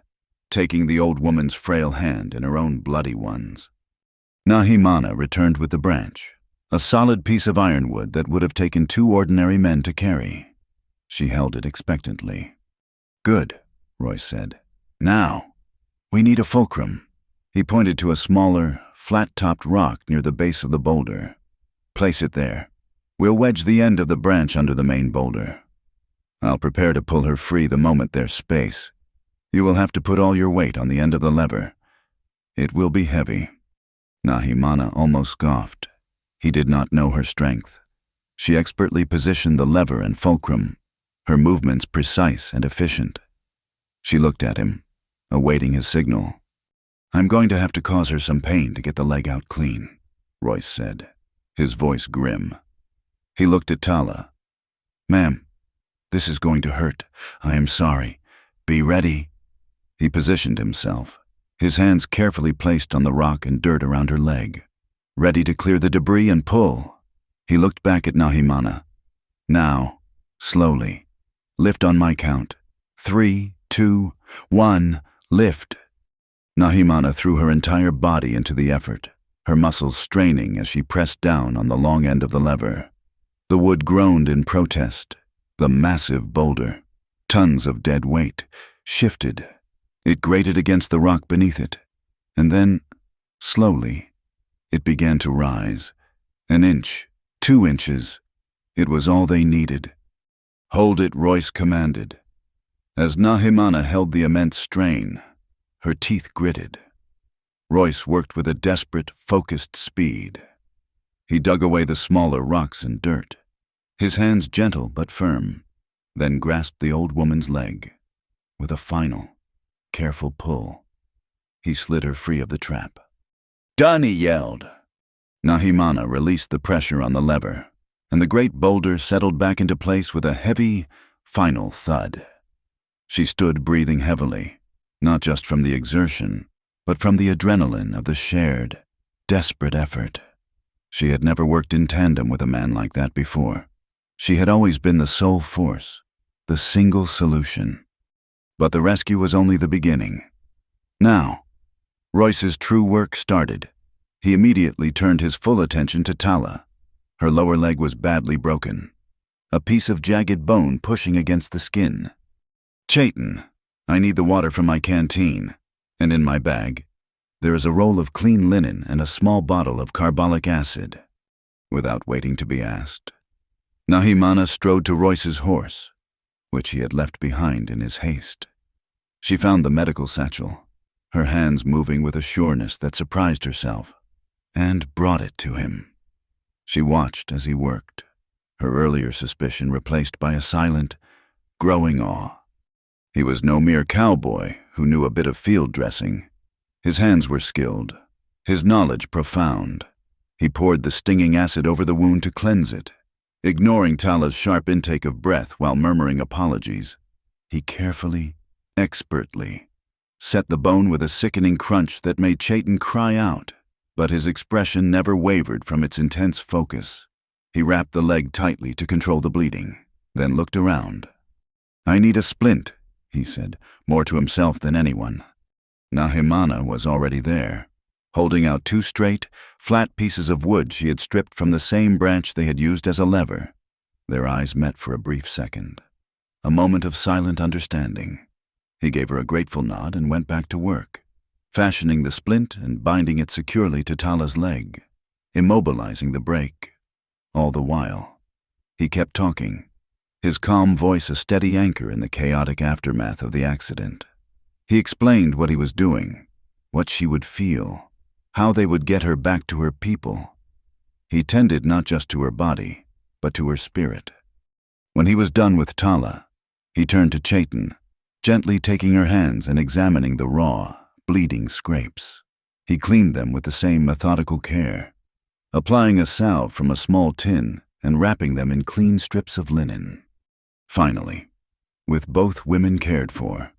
taking the old woman's frail hand in her own bloody ones. Nahimana returned with the branch, a solid piece of ironwood that would have taken 2 ordinary men to carry. She held it expectantly. "Good," Royce said. "Now, we need a fulcrum." He pointed to a smaller, flat-topped rock near the base of the boulder. "Place it there. We'll wedge the end of the branch under the main boulder. I'll prepare to pull her free the moment there's space. You will have to put all your weight on the end of the lever. It will be heavy." Nahimana almost scoffed. He did not know her strength. She expertly positioned the lever and fulcrum, her movements precise and efficient. She looked at him, awaiting his signal. "I'm going to have to cause her some pain to get the leg out clean," Royce said, his voice grim. He looked at Tala. "Ma'am, this is going to hurt. I am sorry. Be ready." He positioned himself, his hands carefully placed on the rock and dirt around her leg, ready to clear the debris and pull. He looked back at Nahimana. "Now, slowly. Lift on my count. 3, 2, 1, lift." Nahimana threw her entire body into the effort, her muscles straining as she pressed down on the long end of the lever. The wood groaned in protest. The massive boulder, tons of dead weight, shifted. It grated against the rock beneath it, and then, slowly, it began to rise. 1 inch, 2 inches. It was all they needed. "Hold it," Royce commanded. As Nahimana held the immense strain, her teeth gritted. Royce worked with a desperate, focused speed. He dug away the smaller rocks and dirt, his hands gentle but firm, then grasped the old woman's leg. With a final, careful pull, he slid her free of the trap. "Done!" he yelled. Nahimana released the pressure on the lever, and the great boulder settled back into place with a heavy, final thud. She stood breathing heavily, not just from the exertion, but from the adrenaline of the shared, desperate effort. She had never worked in tandem with a man like that before. She had always been the sole force, the single solution. But the rescue was only the beginning. Now, Royce's true work started. He immediately turned his full attention to Tala. Her lower leg was badly broken, a piece of jagged bone pushing against the skin. "Chaitin, I need the water from my canteen, and in my bag, there is a roll of clean linen and a small bottle of carbolic acid." Without waiting to be asked, Nahimana strode to Royce's horse, which he had left behind in his haste. She found the medical satchel, her hands moving with a sureness that surprised herself, and brought it to him. She watched as he worked, her earlier suspicion replaced by a silent, growing awe. He was no mere cowboy who knew a bit of field dressing. His hands were skilled, his knowledge profound. He poured the stinging acid over the wound to cleanse it, ignoring Tala's sharp intake of breath while murmuring apologies. He carefully, expertly, set the bone with a sickening crunch that made Chaitin cry out, but his expression never wavered from its intense focus. He wrapped the leg tightly to control the bleeding, then looked around. "I need a splint," he said, more to himself than anyone. Nahimana was already there, holding out two straight, flat pieces of wood she had stripped from the same branch they had used as a lever. Their eyes met for a brief second. A moment of silent understanding. He gave her a grateful nod and went back to work, fashioning the splint and binding it securely to Tala's leg, immobilizing the break. All the while, he kept talking, his calm voice a steady anchor in the chaotic aftermath of the accident. He explained what he was doing, what she would feel, how they would get her back to her people. He tended not just to her body, but to her spirit. When he was done with Tala, he turned to Chaitan, gently taking her hands and examining the raw, bleeding scrapes. He cleaned them with the same methodical care, applying a salve from a small tin and wrapping them in clean strips of linen. Finally, with both women cared for,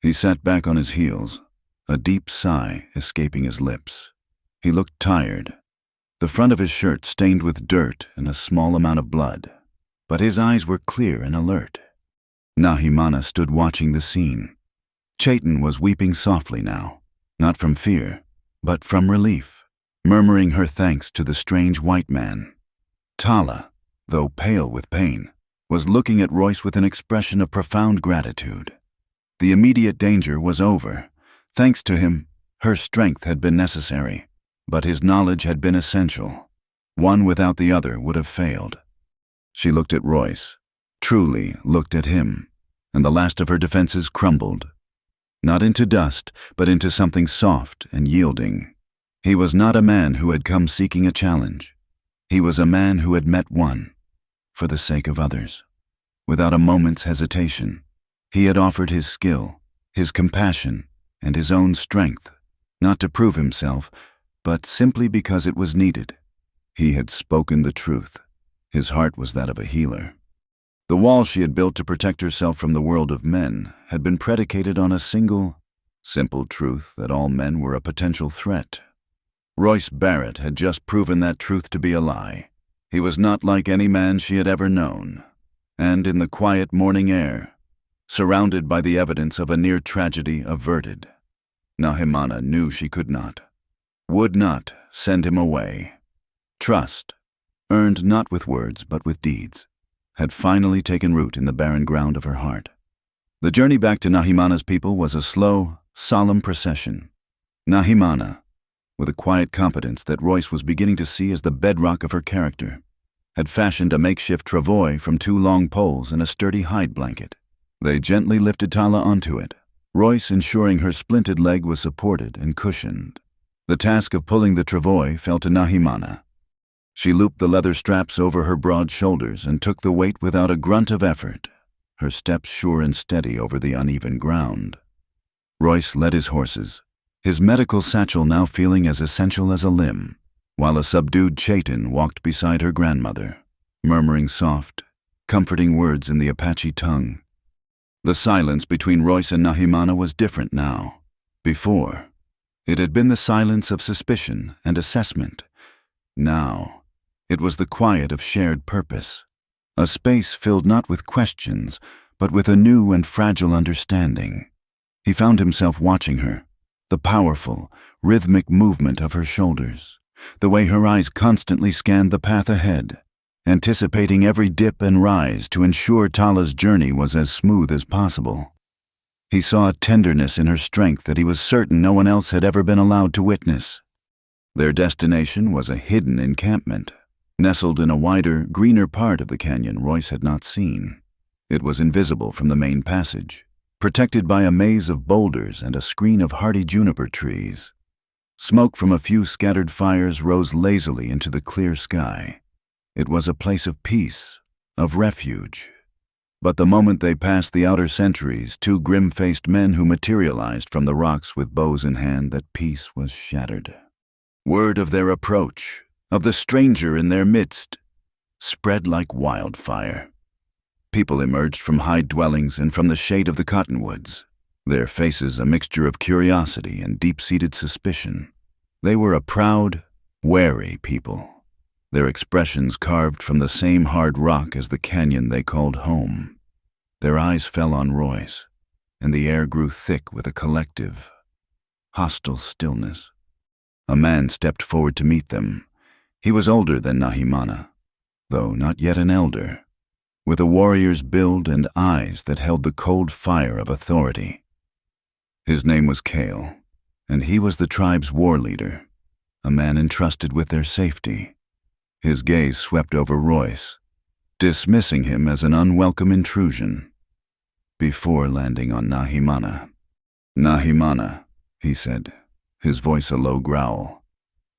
he sat back on his heels, a deep sigh escaping his lips. He looked tired, the front of his shirt stained with dirt and a small amount of blood, but his eyes were clear and alert. Nahimana stood watching the scene. Chaitan was weeping softly now, not from fear, but from relief, murmuring her thanks to the strange white man. Tala, though pale with pain, was looking at Royce with an expression of profound gratitude. The immediate danger was over. Thanks to him, her strength had been necessary, but his knowledge had been essential. One without the other would have failed. She looked at Royce, truly looked at him, and the last of her defenses crumbled. Not into dust, but into something soft and yielding. He was not a man who had come seeking a challenge. He was a man who had met one, for the sake of others. Without a moment's hesitation, he had offered his skill, his compassion, and his own strength, not to prove himself, but simply because it was needed. He had spoken the truth. His heart was that of a healer. The wall she had built to protect herself from the world of men had been predicated on a single, simple truth that all men were a potential threat. Royce Barrett had just proven that truth to be a lie. He was not like any man she had ever known. And in the quiet morning air, surrounded by the evidence of a near tragedy averted, Nahimana knew she could not, would not send him away. Trust, earned not with words but with deeds, had finally taken root in the barren ground of her heart. The journey back to Nahimana's people was a slow, solemn procession. Nahimana, with a quiet competence that Royce was beginning to see as the bedrock of her character, had fashioned a makeshift travois from two long poles and a sturdy hide blanket. They gently lifted Tala onto it, Royce ensuring her splinted leg was supported and cushioned. The task of pulling the travois fell to Nahimana. She looped the leather straps over her broad shoulders and took the weight without a grunt of effort, her steps sure and steady over the uneven ground. Royce led his horses, his medical satchel now feeling as essential as a limb, while a subdued Chaitan walked beside her grandmother, murmuring soft, comforting words in the Apache tongue. The silence between Royce and Nahimana was different now. Before, it had been the silence of suspicion and assessment. Now, it was the quiet of shared purpose, a space filled not with questions, but with a new and fragile understanding. He found himself watching her, the powerful, rhythmic movement of her shoulders, the way her eyes constantly scanned the path ahead, anticipating every dip and rise to ensure Tala's journey was as smooth as possible. He saw a tenderness in her strength that he was certain no one else had ever been allowed to witness. Their destination was a hidden encampment, nestled in a wider, greener part of the canyon Royce had not seen. It was invisible from the main passage, protected by a maze of boulders and a screen of hardy juniper trees. Smoke from a few scattered fires rose lazily into the clear sky. It was a place of peace, of refuge. But the moment they passed the outer sentries, two grim-faced men who materialized from the rocks with bows in hand, that peace was shattered. Word of their approach, of the stranger in their midst, spread like wildfire. People emerged from high dwellings and from the shade of the cottonwoods, their faces a mixture of curiosity and deep-seated suspicion. They were a proud, wary people. their expressions carved from the same hard rock as the canyon they called home. Their eyes fell on Royce, and the air grew thick with a collective, hostile stillness. A man stepped forward to meet them. He was older than Nahimana, though not yet an elder, with a warrior's build and eyes that held the cold fire of authority. His name was Kale, and he was the tribe's war leader, a man entrusted with their safety. His gaze swept over Royce, dismissing him as an unwelcome intrusion, before landing on Nahimana. "Nahimana," he said, his voice a low growl,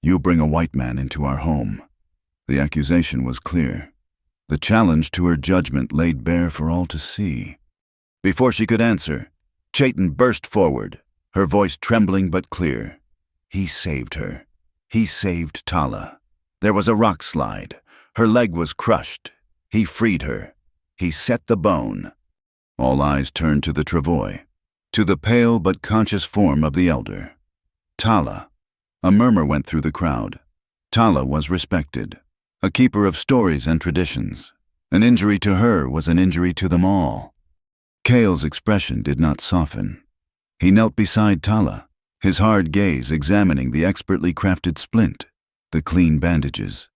"you bring a white man into our home." The accusation was clear. The challenge to her judgment laid bare for all to see. Before she could answer, Chayton burst forward, her voice trembling but clear. He saved her. He saved Tala. There was a rock slide. Her leg was crushed. He freed her. He set the bone. All eyes turned to the travois, to the pale but conscious form of the elder. Tala. A murmur went through the crowd. Tala was respected, a keeper of stories and traditions. An injury to her was an injury to them all. Kale's expression did not soften. He knelt beside Tala, his hard gaze examining the expertly crafted splint, the clean bandages.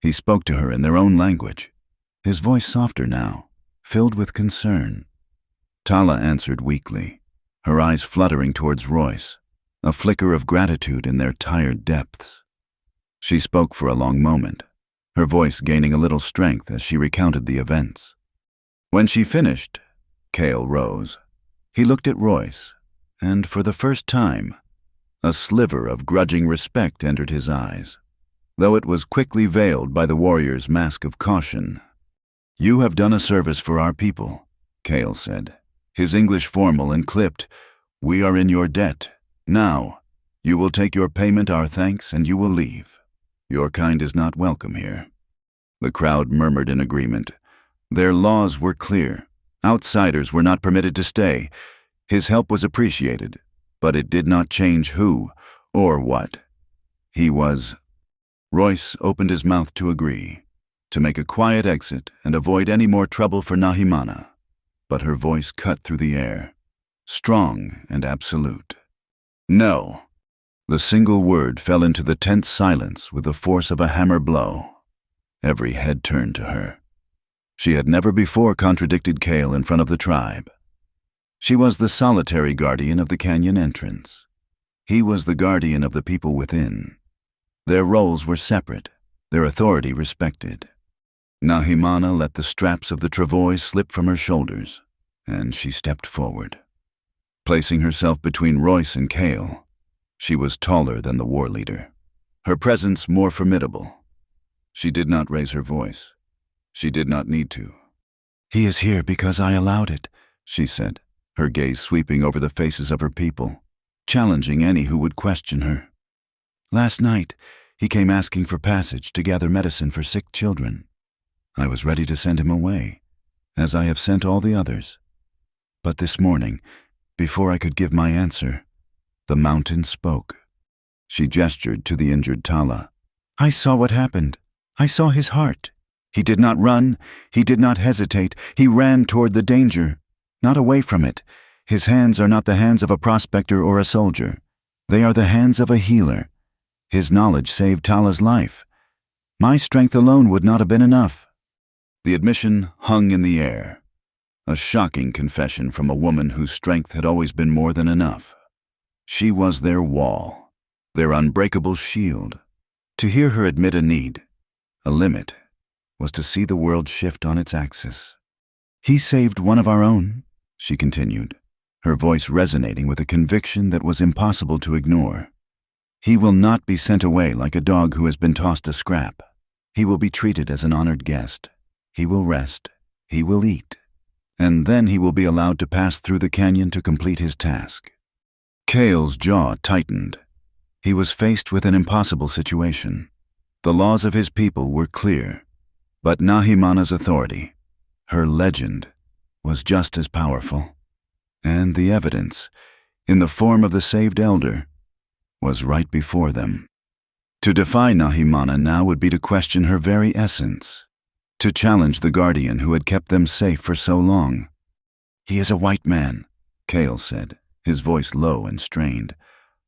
He spoke to her in their own language, his voice softer now, filled with concern. Tala answered weakly, her eyes fluttering towards Royce, a flicker of gratitude in their tired depths. She spoke for a long moment, her voice gaining a little strength as she recounted the events. When she finished, Kale rose. He looked at Royce, and for the first time, a sliver of grudging respect entered his eyes, though it was quickly veiled by the warrior's mask of caution. "You have done a service for our people," Kale said, his English formal and clipped. "We are in your debt. Now, you will take your payment, our thanks, and you will leave. Your kind is not welcome here." The crowd murmured in agreement. Their laws were clear. Outsiders were not permitted to stay. His help was appreciated, but it did not change who or what he was. Royce opened his mouth to agree, to make a quiet exit and avoid any more trouble for Nahimana, but her voice cut through the air, strong and absolute. "No." The single word fell into the tense silence with the force of a hammer blow. Every head turned to her. She had never before contradicted Kale in front of the tribe. She was the solitary guardian of the canyon entrance. He was the guardian of the people within. Their roles were separate, their authority respected. Nahimana let the straps of the travois slip from her shoulders, and she stepped forward. Placing herself between Royce and Kale, she was taller than the war leader, her presence more formidable. She did not raise her voice. She did not need to. "He is here because I allowed it," she said, her gaze sweeping over the faces of her people, challenging any who would question her. "Last night, he came asking for passage to gather medicine for sick children. I was ready to send him away, as I have sent all the others. But this morning, before I could give my answer, the mountain spoke." She gestured to the injured Tala. "I saw what happened. I saw his heart. He did not run. He did not hesitate. He ran toward the danger, not away from it. His hands are not the hands of a prospector or a soldier. They are the hands of a healer. His knowledge saved Tala's life. My strength alone would not have been enough." The admission hung in the air, a shocking confession from a woman whose strength had always been more than enough. She was their wall, their unbreakable shield. To hear her admit a need, a limit, was to see the world shift on its axis. "He saved one of our own," she continued, her voice resonating with a conviction that was impossible to ignore. "He will not be sent away like a dog who has been tossed a scrap. He will be treated as an honored guest. He will rest. He will eat. And then he will be allowed to pass through the canyon to complete his task." Kale's jaw tightened. He was faced with an impossible situation. The laws of his people were clear, but Nahimana's authority, her legend, was just as powerful. And the evidence, in the form of the saved elder, was right before them. To defy Nahimana now would be to question her very essence, to challenge the guardian who had kept them safe for so long. "He is a white man," Kale said, his voice low and strained,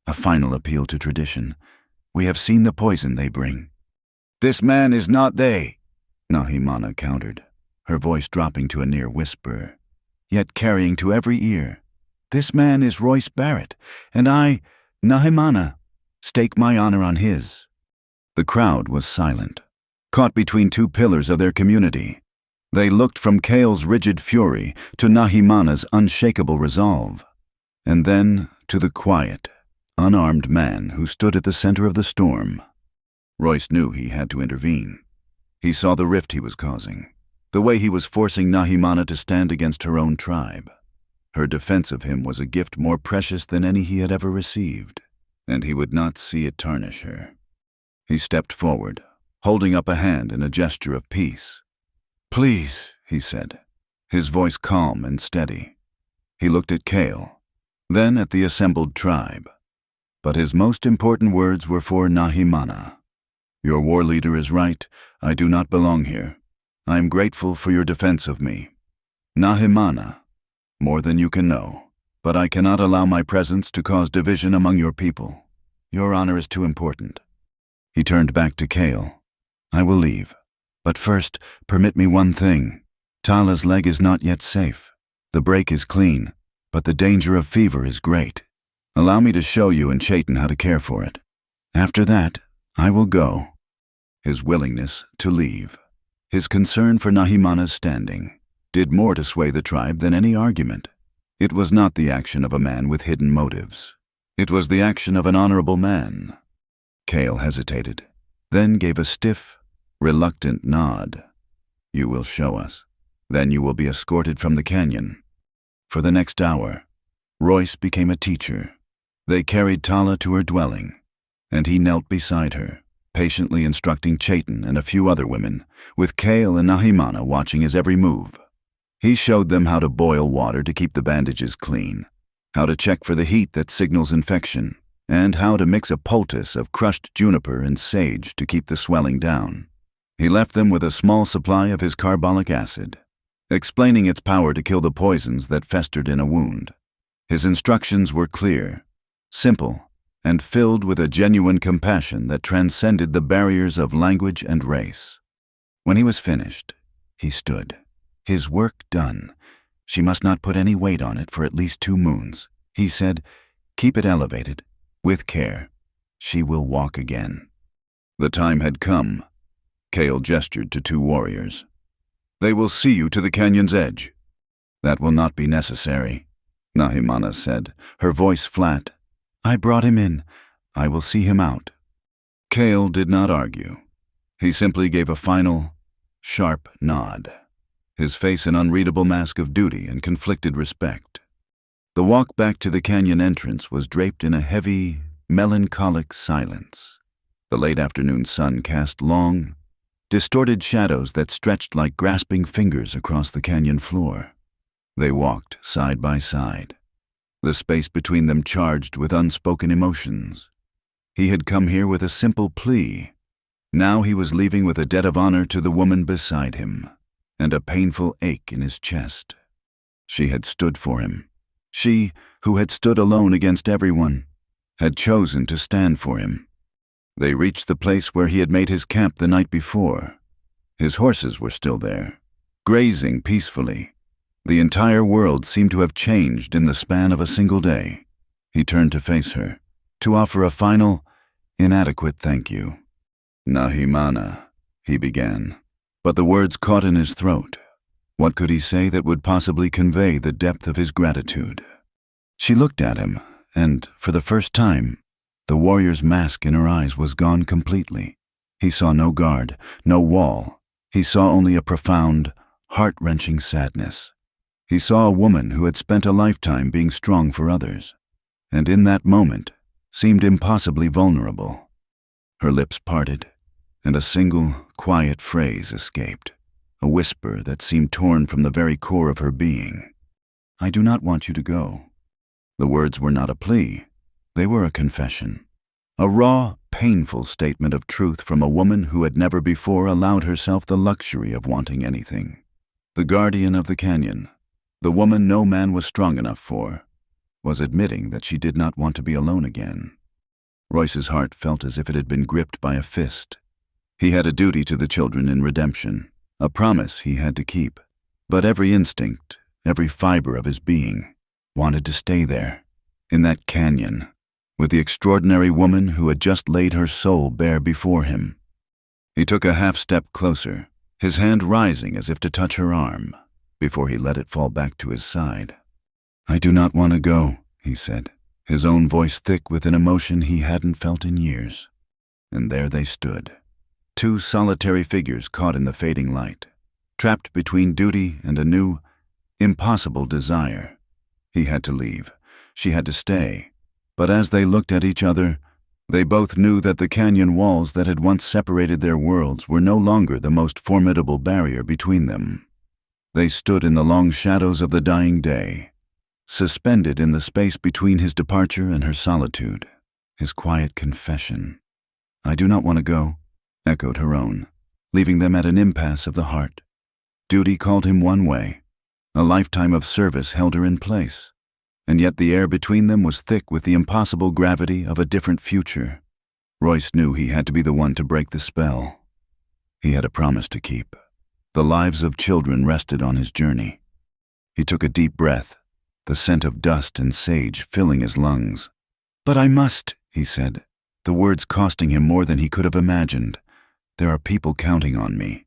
a final appeal to tradition. "We have seen the poison they bring." "This man is not they," Nahimana countered, her voice dropping to a near whisper, yet carrying to every ear. "This man is Royce Barrett, and I, Nahimana, stake my honor on his." The crowd was silent, caught between two pillars of their community. They looked from Kale's rigid fury to Nahimana's unshakable resolve, and then to the quiet, unarmed man who stood at the center of the storm. Royce knew he had to intervene. He saw the rift he was causing, the way he was forcing Nahimana to stand against her own tribe. Her defense of him was a gift more precious than any he had ever received, and he would not see it tarnish her. He stepped forward, holding up a hand in a gesture of peace. "Please," he said, his voice calm and steady. He looked at Kale, then at the assembled tribe. But his most important words were for Nahimana. "Your war leader is right. I do not belong here. I am grateful for your defense of me. Nahimana, more than you can know, but I cannot allow my presence to cause division among your people. Your honor is too important." He turned back to Kale. "I will leave, but first, permit me one thing. Tala's leg is not yet safe. The break is clean, but the danger of fever is great. Allow me to show you and Chayton how to care for it. After that, I will go." His willingness to leave, his concern for Nahimana's standing, did more to sway the tribe than any argument. It was not the action of a man with hidden motives. It was the action of an honorable man. Kale hesitated, then gave a stiff, reluctant nod. "You will show us. Then you will be escorted from the canyon." For the next hour, Royce became a teacher. They carried Tala to her dwelling, and he knelt beside her, patiently instructing Chayton and a few other women, with Kale and Nahimana watching his every move. He showed them how to boil water to keep the bandages clean, how to check for the heat that signals infection, and how to mix a poultice of crushed juniper and sage to keep the swelling down. He left them with a small supply of his carbolic acid, explaining its power to kill the poisons that festered in a wound. His instructions were clear, simple, and filled with a genuine compassion that transcended the barriers of language and race. When he was finished, he stood, his work done. She must not put any weight on it for at least 2 moons. He said, "Keep it elevated, with care. She will walk again." The time had come. Kale gestured to 2 warriors. "They will see you to the canyon's edge." "That will not be necessary," Nahimana said, her voice flat. "I brought him in. I will see him out." Kale did not argue. He simply gave a final, sharp nod, his face an unreadable mask of duty and conflicted respect. The walk back to the canyon entrance was draped in a heavy, melancholic silence. The late afternoon sun cast long, distorted shadows that stretched like grasping fingers across the canyon floor. They walked side by side, the space between them charged with unspoken emotions. He had come here with a simple plea. Now he was leaving with a debt of honor to the woman beside him, and a painful ache in his chest. She had stood for him. She, who had stood alone against everyone, had chosen to stand for him. They reached the place where he had made his camp the night before. His horses were still there, grazing peacefully. The entire world seemed to have changed in the span of a single day. He turned to face her, to offer a final, inadequate thank you. "Nahimana," he began, but the words caught in his throat. What could he say that would possibly convey the depth of his gratitude? She looked at him, and, for the first time, the warrior's mask in her eyes was gone completely. He saw no guard, no wall. He saw only a profound, heart-wrenching sadness. He saw a woman who had spent a lifetime being strong for others, and in that moment seemed impossibly vulnerable. Her lips parted, and a single, quiet phrase escaped, a whisper that seemed torn from the very core of her being. "I do not want you to go." The words were not a plea. They were a confession. A raw, painful statement of truth from a woman who had never before allowed herself the luxury of wanting anything. The guardian of the canyon, the woman no man was strong enough for, was admitting that she did not want to be alone again. Royce's heart felt as if it had been gripped by a fist. He had a duty to the children in redemption, a promise he had to keep. But every instinct, every fiber of his being, wanted to stay there, in that canyon, with the extraordinary woman who had just laid her soul bare before him. He took a half-step closer, his hand rising as if to touch her arm, before he let it fall back to his side. "I do not want to go," he said, his own voice thick with an emotion he hadn't felt in years. And there they stood, two solitary figures caught in the fading light, trapped between duty and a new, impossible desire. He had to leave. She had to stay. But as they looked at each other, they both knew that the canyon walls that had once separated their worlds were no longer the most formidable barrier between them. They stood in the long shadows of the dying day, suspended in the space between his departure and her solitude, his quiet confession. "I do not want to go," echoed her own, leaving them at an impasse of the heart. Duty called him one way. A lifetime of service held her in place. And yet the air between them was thick with the impossible gravity of a different future. Royce knew he had to be the one to break the spell. He had a promise to keep. The lives of children rested on his journey. He took a deep breath, the scent of dust and sage filling his lungs. "But I must," he said, the words costing him more than he could have imagined. "There are people counting on me."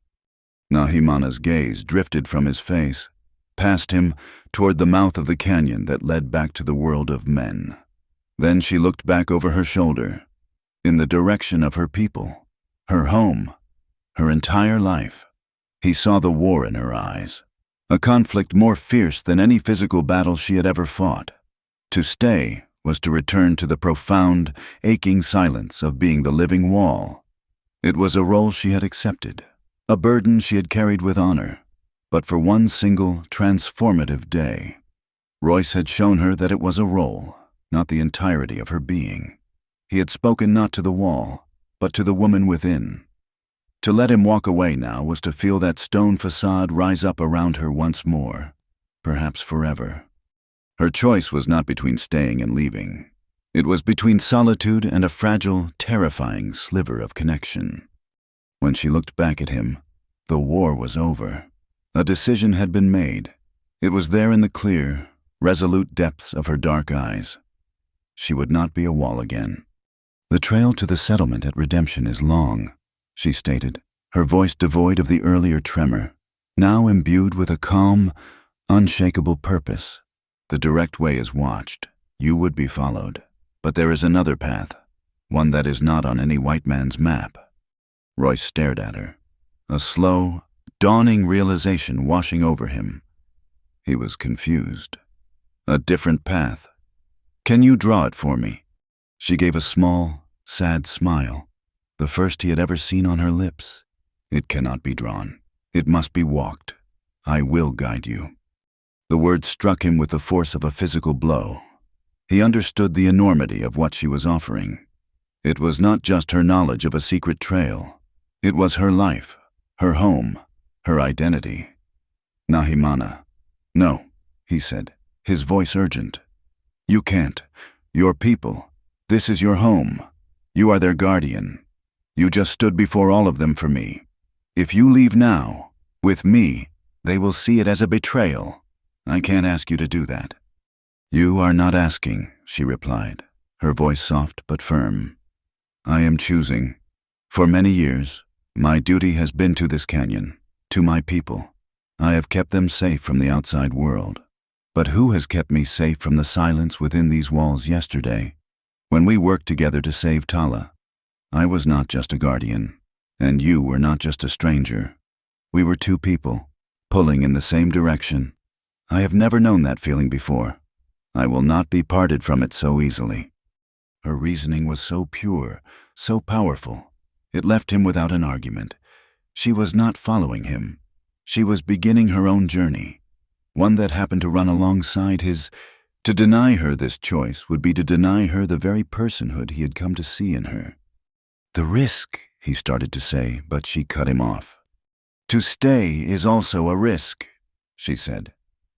Nahimana's gaze drifted from his face, past him, toward the mouth of the canyon that led back to the world of men. Then she looked back over her shoulder, in the direction of her people, her home, her entire life. He saw the war in her eyes, a conflict more fierce than any physical battle she had ever fought. To stay was to return to the profound, aching silence of being the living wall. It was a role she had accepted, a burden she had carried with honor, but for one single, transformative day. Royce had shown her that it was a role, not the entirety of her being. He had spoken not to the wall, but to the woman within. To let him walk away now was to feel that stone facade rise up around her once more, perhaps forever. Her choice was not between staying and leaving. It was between solitude and a fragile, terrifying sliver of connection. When she looked back at him, the war was over. A decision had been made. It was there in the clear, resolute depths of her dark eyes. She would not be a wall again. "The trail to the settlement at Redemption is long," she stated, her voice devoid of the earlier tremor, now imbued with a calm, unshakable purpose. "The direct way is watched. You would be followed. But there is another path, one that is not on any white man's map." Royce stared at her, a slow, dawning realization washing over him. He was confused. "A different path. Can you draw it for me?" She gave a small, sad smile, the first he had ever seen on her lips. "It cannot be drawn. It must be walked. I will guide you." The words struck him with the force of a physical blow. He understood the enormity of what she was offering. It was not just her knowledge of a secret trail. It was her life, her home, her identity. "Nahimana." "No," he said, his voice urgent. "You can't. Your people. This is your home. You are their guardian. You just stood before all of them for me. If you leave now, with me, they will see it as a betrayal. I can't ask you to do that." "You are not asking," she replied, her voice soft but firm. "I am choosing. For many years, my duty has been to this canyon, to my people. I have kept them safe from the outside world. But who has kept me safe from the silence within these walls yesterday? When we worked together to save Tala, I was not just a guardian, and you were not just a stranger. We were two people, pulling in the same direction. I have never known that feeling before. I will not be parted from it so easily." Her reasoning was so pure, so powerful. It left him without an argument. She was not following him. She was beginning her own journey, one that happened to run alongside his To deny her this choice would be to deny her the very personhood he had come to see in her. "The risk," he started to say, but she cut him off. "To stay is also a risk," she said.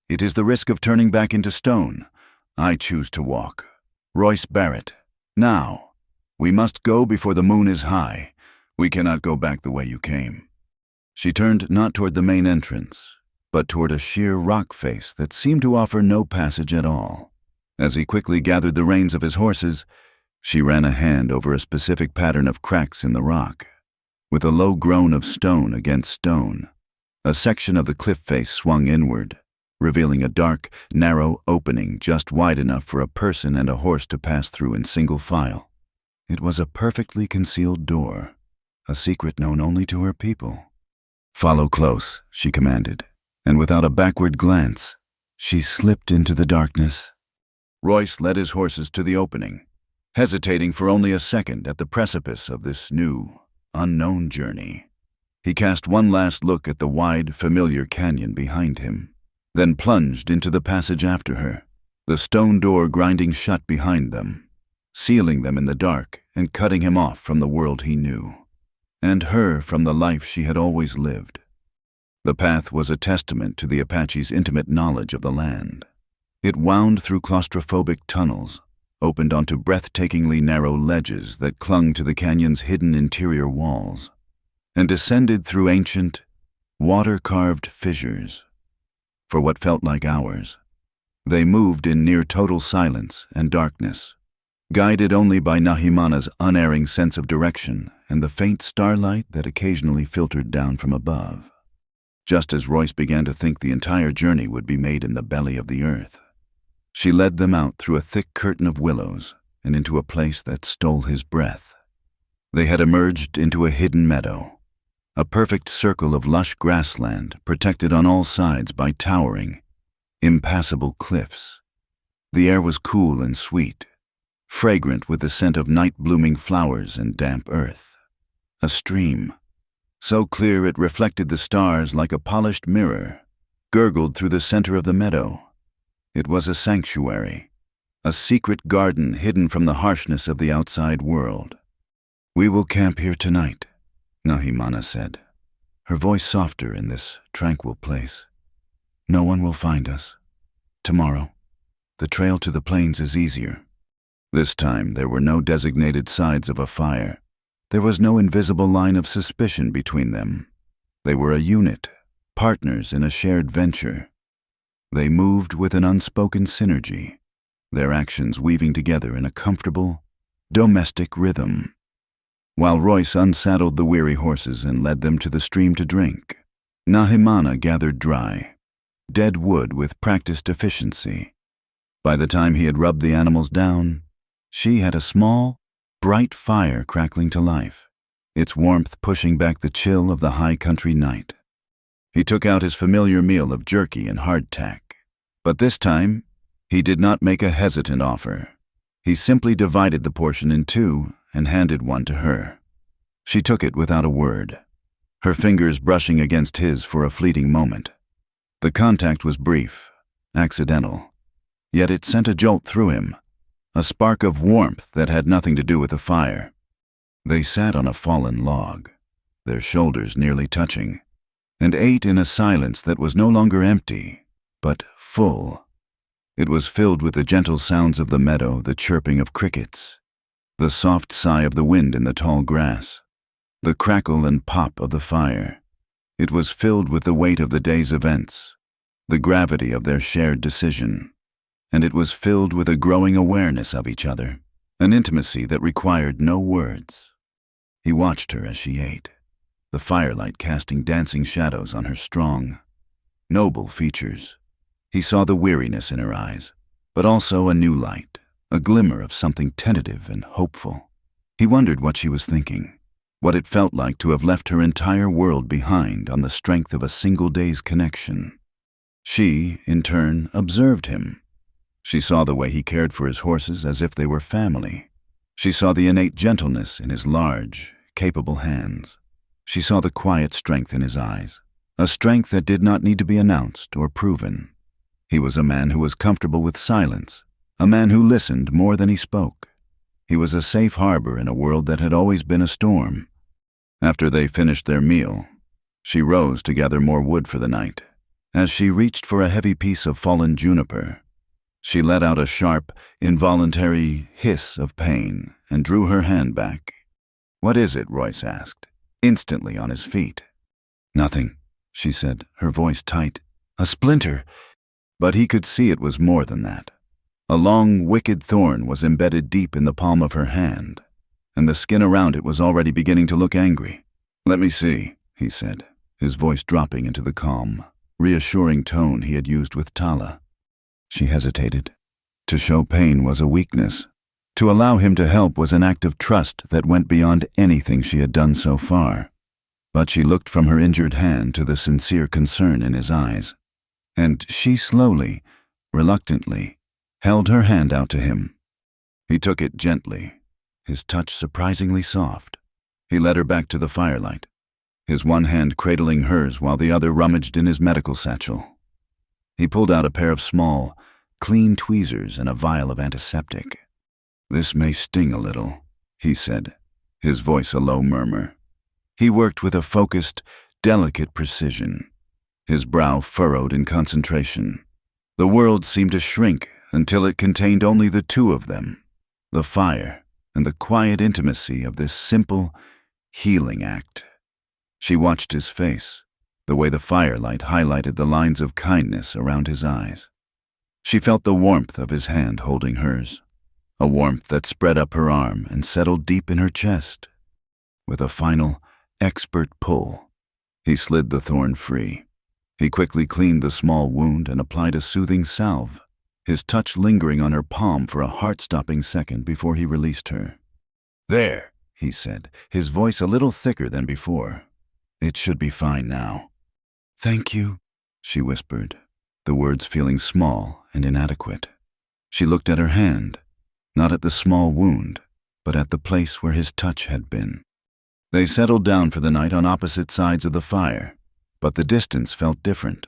"It is the risk of turning back into stone. I choose to walk. Royce Barrett. Now. We must go before the moon is high. We cannot go back the way you came." She turned not toward the main entrance, but toward a sheer rock face that seemed to offer no passage at all. As he quickly gathered the reins of his horses, she ran a hand over a specific pattern of cracks in the rock. With a low groan of stone against stone, a section of the cliff face swung inward, revealing a dark, narrow opening just wide enough for a person and a horse to pass through in single file. It was a perfectly concealed door, a secret known only to her people. "Follow close," she commanded, and without a backward glance, she slipped into the darkness. Royce led his horses to the opening, hesitating for only a second at the precipice of this new, unknown journey. He cast one last look at the wide, familiar canyon behind him, then plunged into the passage after her, the stone door grinding shut behind them, sealing them in the dark and cutting him off from the world he knew, and her from the life she had always lived. The path was a testament to the Apache's intimate knowledge of the land. It wound through claustrophobic tunnels, opened onto breathtakingly narrow ledges that clung to the canyon's hidden interior walls, and descended through ancient, water-carved fissures. For what felt like hours, they moved in near total silence and darkness, guided only by Nahimana's unerring sense of direction and the faint starlight that occasionally filtered down from above. Just as Royce began to think the entire journey would be made in the belly of the earth, she led them out through a thick curtain of willows and into a place that stole his breath. They had emerged into a hidden meadow, a perfect circle of lush grassland protected on all sides by towering, impassable cliffs. The air was cool and sweet, fragrant with the scent of night-blooming flowers and damp earth. A stream, so clear it reflected the stars like a polished mirror, gurgled through the center of the meadow. It was a sanctuary, a secret garden hidden from the harshness of the outside world. "We will camp here tonight," Nahimana said, her voice softer in this tranquil place. "No one will find us. Tomorrow, the trail to the plains is easier." This time there were no designated sides of a fire. There was no invisible line of suspicion between them. They were a unit, partners in a shared venture. They moved with an unspoken synergy, their actions weaving together in a comfortable, domestic rhythm. While Royce unsaddled the weary horses and led them to the stream to drink, Nahimana gathered dry, dead wood with practiced efficiency. By the time he had rubbed the animals down, she had a small, bright fire crackling to life, its warmth pushing back the chill of the high country night. He took out his familiar meal of jerky and hardtack, but this time he did not make a hesitant offer. He simply divided the portion in two and handed one to her. She took it without a word, her fingers brushing against his for a fleeting moment. The contact was brief, accidental, yet it sent a jolt through him, a spark of warmth that had nothing to do with the fire. They sat on a fallen log, their shoulders nearly touching, and ate in a silence that was no longer empty, but full. It was filled with the gentle sounds of the meadow, the chirping of crickets, the soft sigh of the wind in the tall grass, the crackle and pop of the fire. It was filled with the weight of the day's events, the gravity of their shared decision, and it was filled with a growing awareness of each other, an intimacy that required no words. He watched her as she ate, the firelight casting dancing shadows on her strong, noble features. He saw the weariness in her eyes, but also a new light, a glimmer of something tentative and hopeful. He wondered what she was thinking, what it felt like to have left her entire world behind on the strength of a single day's connection. She, in turn, observed him. She saw the way he cared for his horses as if they were family. She saw the innate gentleness in his large, capable hands. She saw the quiet strength in his eyes, a strength that did not need to be announced or proven. He was a man who was comfortable with silence, a man who listened more than he spoke. He was a safe harbor in a world that had always been a storm. After they finished their meal, she rose to gather more wood for the night. As she reached for a heavy piece of fallen juniper, she let out a sharp, involuntary hiss of pain and drew her hand back. "What is it?" Royce asked, instantly on his feet. "Nothing," she said, her voice tight. "A splinter." But he could see it was more than that. A long, wicked thorn was embedded deep in the palm of her hand, and the skin around it was already beginning to look angry. "Let me see," he said, his voice dropping into the calm, reassuring tone he had used with Tala. She hesitated. To show pain was a weakness. To allow him to help was an act of trust that went beyond anything she had done so far. But she looked from her injured hand to the sincere concern in his eyes, and she slowly, reluctantly, held her hand out to him. He took it gently, his touch surprisingly soft. He led her back to the firelight, his one hand cradling hers while the other rummaged in his medical satchel. He pulled out a pair of small, clean tweezers and a vial of antiseptic. "This may sting a little," he said, his voice a low murmur. He worked with a focused, delicate precision, his brow furrowed in concentration. The world seemed to shrink until it contained only the two of them, the fire and the quiet intimacy of this simple, healing act. She watched his face, the way the firelight highlighted the lines of kindness around his eyes. She felt the warmth of his hand holding hers, a warmth that spread up her arm and settled deep in her chest. With a final, expert pull, he slid the thorn free. He quickly cleaned the small wound and applied a soothing salve, his touch lingering on her palm for a heart-stopping second before he released her. "There," he said, his voice a little thicker than before. "It should be fine now." "Thank you," she whispered, the words feeling small and inadequate. She looked at her hand, not at the small wound, but at the place where his touch had been. They settled down for the night on opposite sides of the fire, but the distance felt different.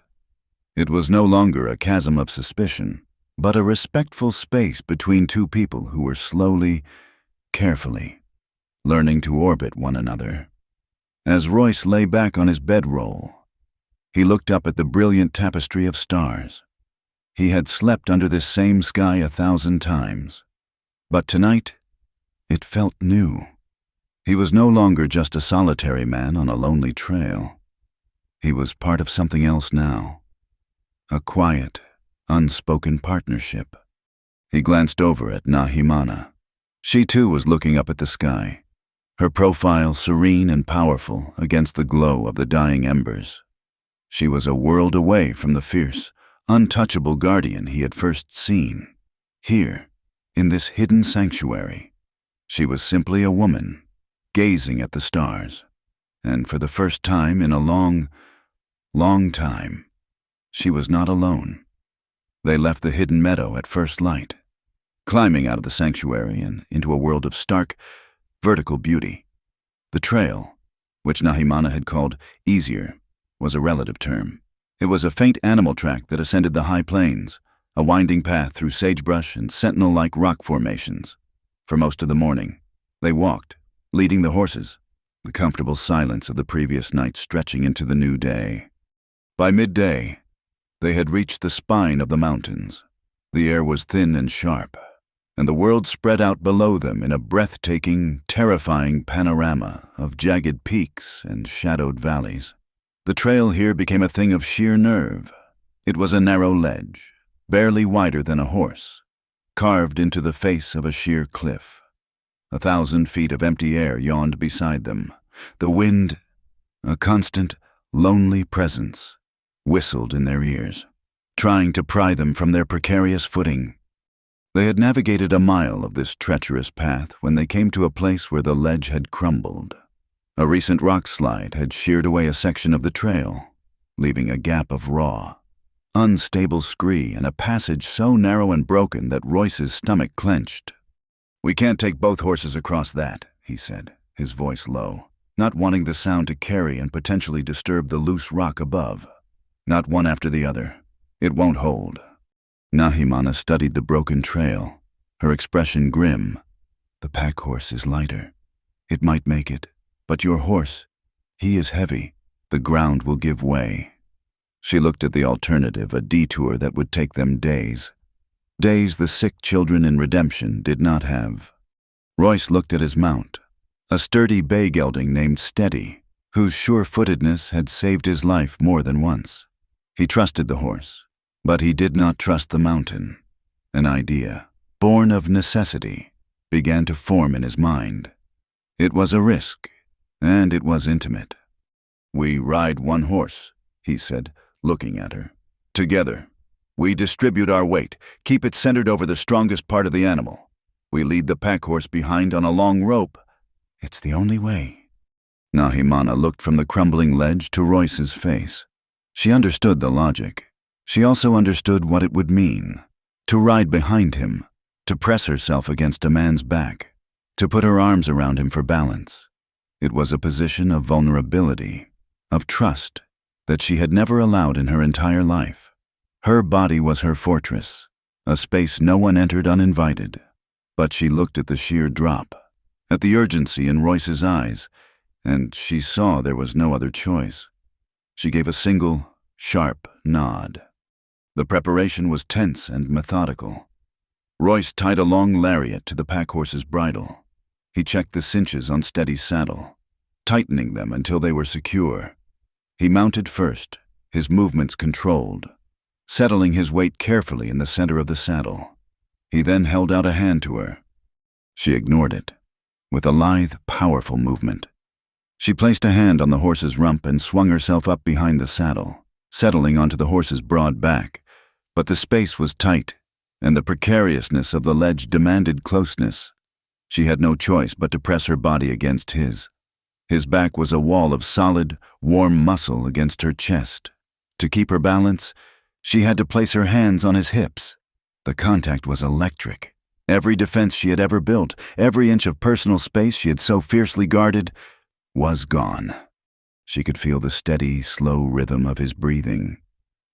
It was no longer a chasm of suspicion, but a respectful space between two people who were slowly, carefully, learning to orbit one another. As Royce lay back on his bedroll, he looked up at the brilliant tapestry of stars. He had slept under this same sky 1,000 times, but tonight it felt new. He was no longer just a solitary man on a lonely trail. He was part of something else now, a quiet, unspoken partnership. He glanced over at Nahimana. She too was looking up at the sky, her profile serene and powerful against the glow of the dying embers. She was a world away from the fierce, untouchable guardian he had first seen. Here, in this hidden sanctuary, she was simply a woman, gazing at the stars, and for the first time in a long, long time, she was not alone. They left the hidden meadow at first light, climbing out of the sanctuary and into a world of stark, vertical beauty. The trail, which Nahimana had called easier, was a relative term. It was a faint animal track that ascended the high plains, a winding path through sagebrush and sentinel-like rock formations. For most of the morning, they walked, leading the horses, the comfortable silence of the previous night stretching into the new day. By midday, they had reached the spine of the mountains. The air was thin and sharp, and the world spread out below them in a breathtaking, terrifying panorama of jagged peaks and shadowed valleys. The trail here became a thing of sheer nerve. It was a narrow ledge, barely wider than a horse, carved into the face of a sheer cliff. 1,000 feet of empty air yawned beside them. The wind, a constant, lonely presence, whistled in their ears, trying to pry them from their precarious footing. They had navigated a mile of this treacherous path when they came to a place where the ledge had crumbled. A recent rock slide had sheared away a section of the trail, leaving a gap of raw, unstable scree and a passage so narrow and broken that Royce's stomach clenched. "We can't take both horses across that," he said, his voice low, not wanting the sound to carry and potentially disturb the loose rock above. "Not one after the other. It won't hold." Nahimana studied the broken trail, her expression grim. The pack horse is lighter. It might make it, but your horse, he is heavy. The ground will give way. She looked at the alternative, a detour that would take them days. Days the sick children in Redemption did not have. Royce looked at his mount, a sturdy bay gelding named Steady, whose sure-footedness had saved his life more than once. He trusted the horse, but he did not trust the mountain. An idea, born of necessity, began to form in his mind. It was a risk, and it was intimate. "We ride one horse," he said, looking at her. "Together. We distribute our weight, keep it centered over the strongest part of the animal. We lead the pack horse behind on a long rope. It's the only way." Nahimana looked from the crumbling ledge to Royce's face. She understood the logic. She also understood what it would mean. To ride behind him, to press herself against a man's back, to put her arms around him for balance. It was a position of vulnerability, of trust, that she had never allowed in her entire life. Her body was her fortress, a space no one entered uninvited. But she looked at the sheer drop, at the urgency in Royce's eyes, and she saw there was no other choice. She gave a single, sharp nod. The preparation was tense and methodical. Royce tied a long lariat to the pack horse's bridle. He checked the cinches on Steady's saddle, tightening them until they were secure. He mounted first, his movements controlled, settling his weight carefully in the center of the saddle. He then held out a hand to her. She ignored it, with a lithe, powerful movement. She placed a hand on the horse's rump and swung herself up behind the saddle, settling onto the horse's broad back. But the space was tight, and the precariousness of the ledge demanded closeness. She had no choice but to press her body against his. His back was a wall of solid, warm muscle against her chest. To keep her balance, she had to place her hands on his hips. The contact was electric. Every defense she had ever built, every inch of personal space she had so fiercely guarded, was gone. She could feel the steady, slow rhythm of his breathing.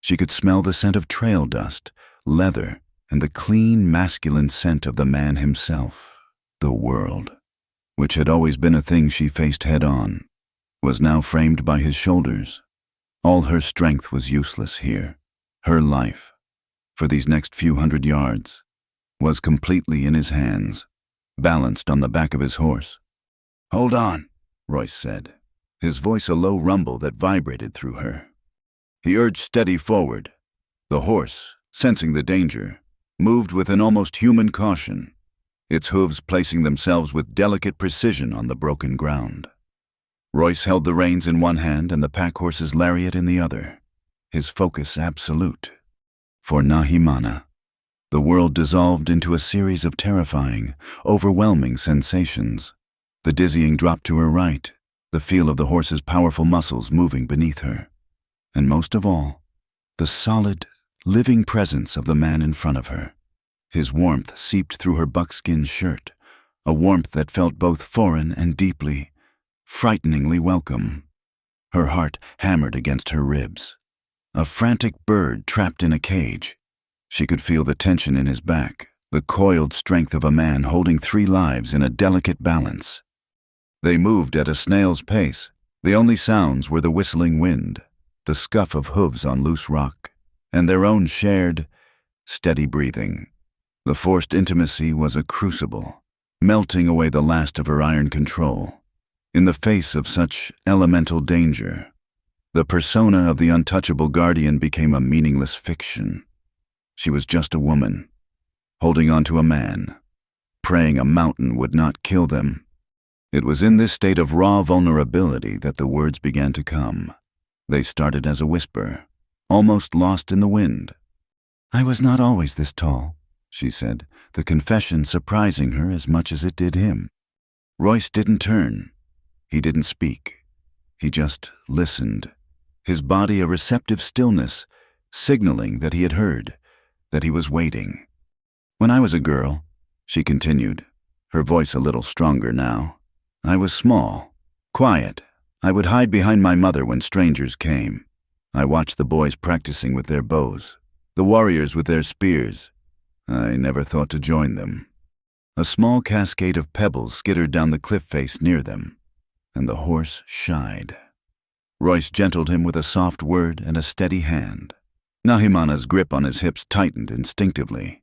She could smell the scent of trail dust, leather, and the clean, masculine scent of the man himself. The world, which had always been a thing she faced head-on, was now framed by his shoulders. All her strength was useless here. Her life, for these next few hundred yards, was completely in his hands, balanced on the back of his horse. "Hold on," Royce said, his voice a low rumble that vibrated through her. He urged Steady forward. The horse, sensing the danger, moved with an almost human caution, its hooves placing themselves with delicate precision on the broken ground. Royce held the reins in one hand and the pack horse's lariat in the other, his focus absolute. For Nahimana, the world dissolved into a series of terrifying, overwhelming sensations. The dizzying drop to her right, the feel of the horse's powerful muscles moving beneath her, and most of all, the solid, living presence of the man in front of her. His warmth seeped through her buckskin shirt, a warmth that felt both foreign and deeply, frighteningly welcome. Her heart hammered against her ribs. A frantic bird trapped in a cage. She could feel the tension in his back, the coiled strength of a man holding 3 lives in a delicate balance. They moved at a snail's pace. The only sounds were the whistling wind, the scuff of hooves on loose rock, and their own shared, steady breathing. The forced intimacy was a crucible, melting away the last of her iron control. In the face of such elemental danger, the persona of the untouchable guardian became a meaningless fiction. She was just a woman, holding on to a man, praying a mountain would not kill them. It was in this state of raw vulnerability that the words began to come. They started as a whisper, almost lost in the wind. "I was not always this tall," she said, the confession surprising her as much as it did him. Royce didn't turn. He didn't speak. He just listened, his body a receptive stillness, signaling that he had heard, that he was waiting. "When I was a girl," she continued, her voice a little stronger now, "I was small, quiet. I would hide behind my mother when strangers came. I watched the boys practicing with their bows. The warriors with their spears. I never thought to join them. A small cascade of pebbles skittered down the cliff face near them, and the horse shied. Royce gentled him with a soft word and a steady hand. Nahimana's grip on his hips tightened instinctively.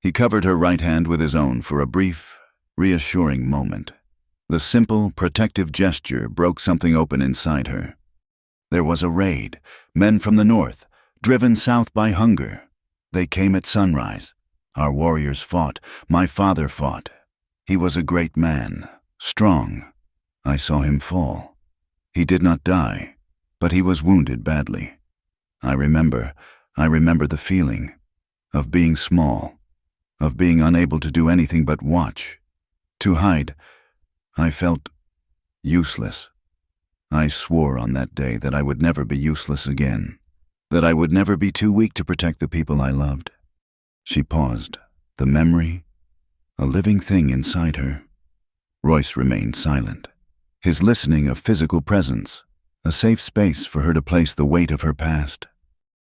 He covered her right hand with his own for a brief, reassuring moment. The simple, protective gesture broke something open inside her. There was a raid, men from the north, driven south by hunger. They came at sunrise. Our warriors fought. My father fought. He was a great man, strong. I saw him fall. He did not die, but he was wounded badly. I remember the feeling of being small, of being unable to do anything but watch, to hide. I felt useless. I swore on that day that I would never be useless again, that I would never be too weak to protect the people I loved. She paused, the memory, a living thing inside her. Royce remained silent, his listening a physical presence, a safe space for her to place the weight of her past.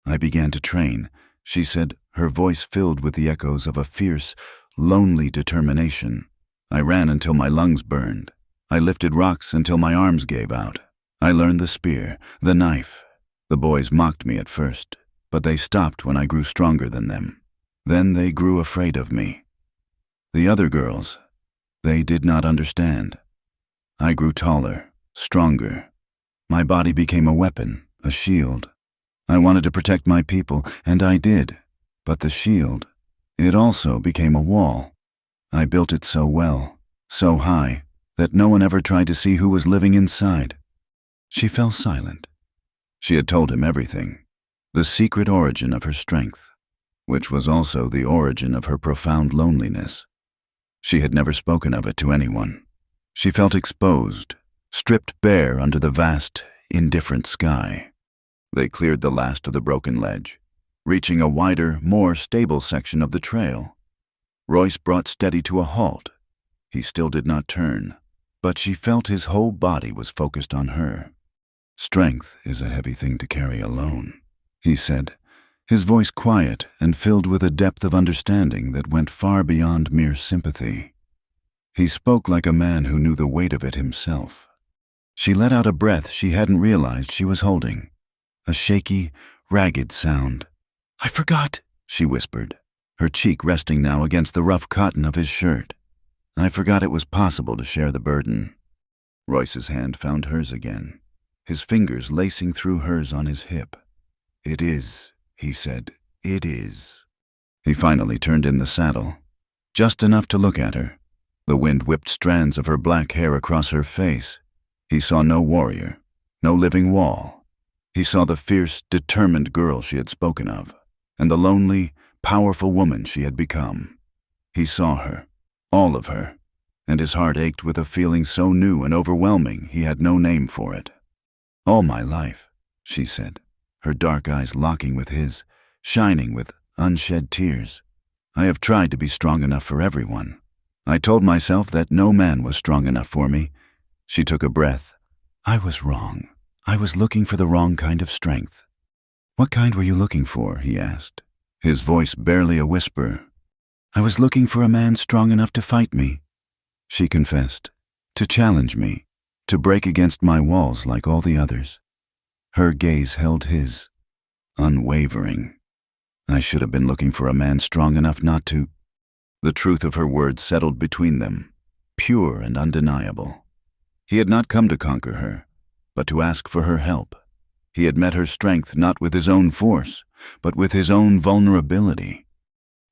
I began to train, she said, her voice filled with the echoes of a fierce, lonely determination. I ran until my lungs burned. I lifted rocks until my arms gave out. I learned the spear, the knife. The boys mocked me at first, but they stopped when I grew stronger than them. Then they grew afraid of me. The other girls, they did not understand. I grew taller, stronger. My body became a weapon, a shield. I wanted to protect my people, and I did. But the shield, it also became a wall. I built it so well, so high, that no one ever tried to see who was living inside. She fell silent. She had told him everything, the secret origin of her strength, which was also the origin of her profound loneliness. She had never spoken of it to anyone. She felt exposed, stripped bare under the vast, indifferent sky. They cleared the last of the broken ledge, reaching a wider, more stable section of the trail. Royce brought Steady to a halt. He still did not turn, but she felt his whole body was focused on her. Strength is a heavy thing to carry alone, he said, his voice quiet and filled with a depth of understanding that went far beyond mere sympathy. He spoke like a man who knew the weight of it himself. She let out a breath she hadn't realized she was holding, a shaky, ragged sound. "I forgot," she whispered, her cheek resting now against the rough cotton of his shirt. "I forgot it was possible to share the burden." Royce's hand found hers again, his fingers lacing through hers on his hip. "It is," he said, "it is." He finally turned in the saddle, just enough to look at her. The wind whipped strands of her black hair across her face. He saw no warrior, no living wall. He saw the fierce, determined girl she had spoken of, and the lonely, powerful woman she had become. He saw her, all of her, and his heart ached with a feeling so new and overwhelming he had no name for it. "All my life," she said, her dark eyes locking with his, shining with unshed tears, "I have tried to be strong enough for everyone. I told myself that no man was strong enough for me." She took a breath. "I was wrong. I was looking for the wrong kind of strength." "What kind were you looking for?" he asked, his voice barely a whisper. "I was looking for a man strong enough to fight me," she confessed, "to challenge me, to break against my walls like all the others." Her gaze held his, unwavering. "I should have been looking for a man strong enough not to—" The truth of her words settled between them, pure and undeniable. He had not come to conquer her, but to ask for her help. He had met her strength not with his own force, but with his own vulnerability.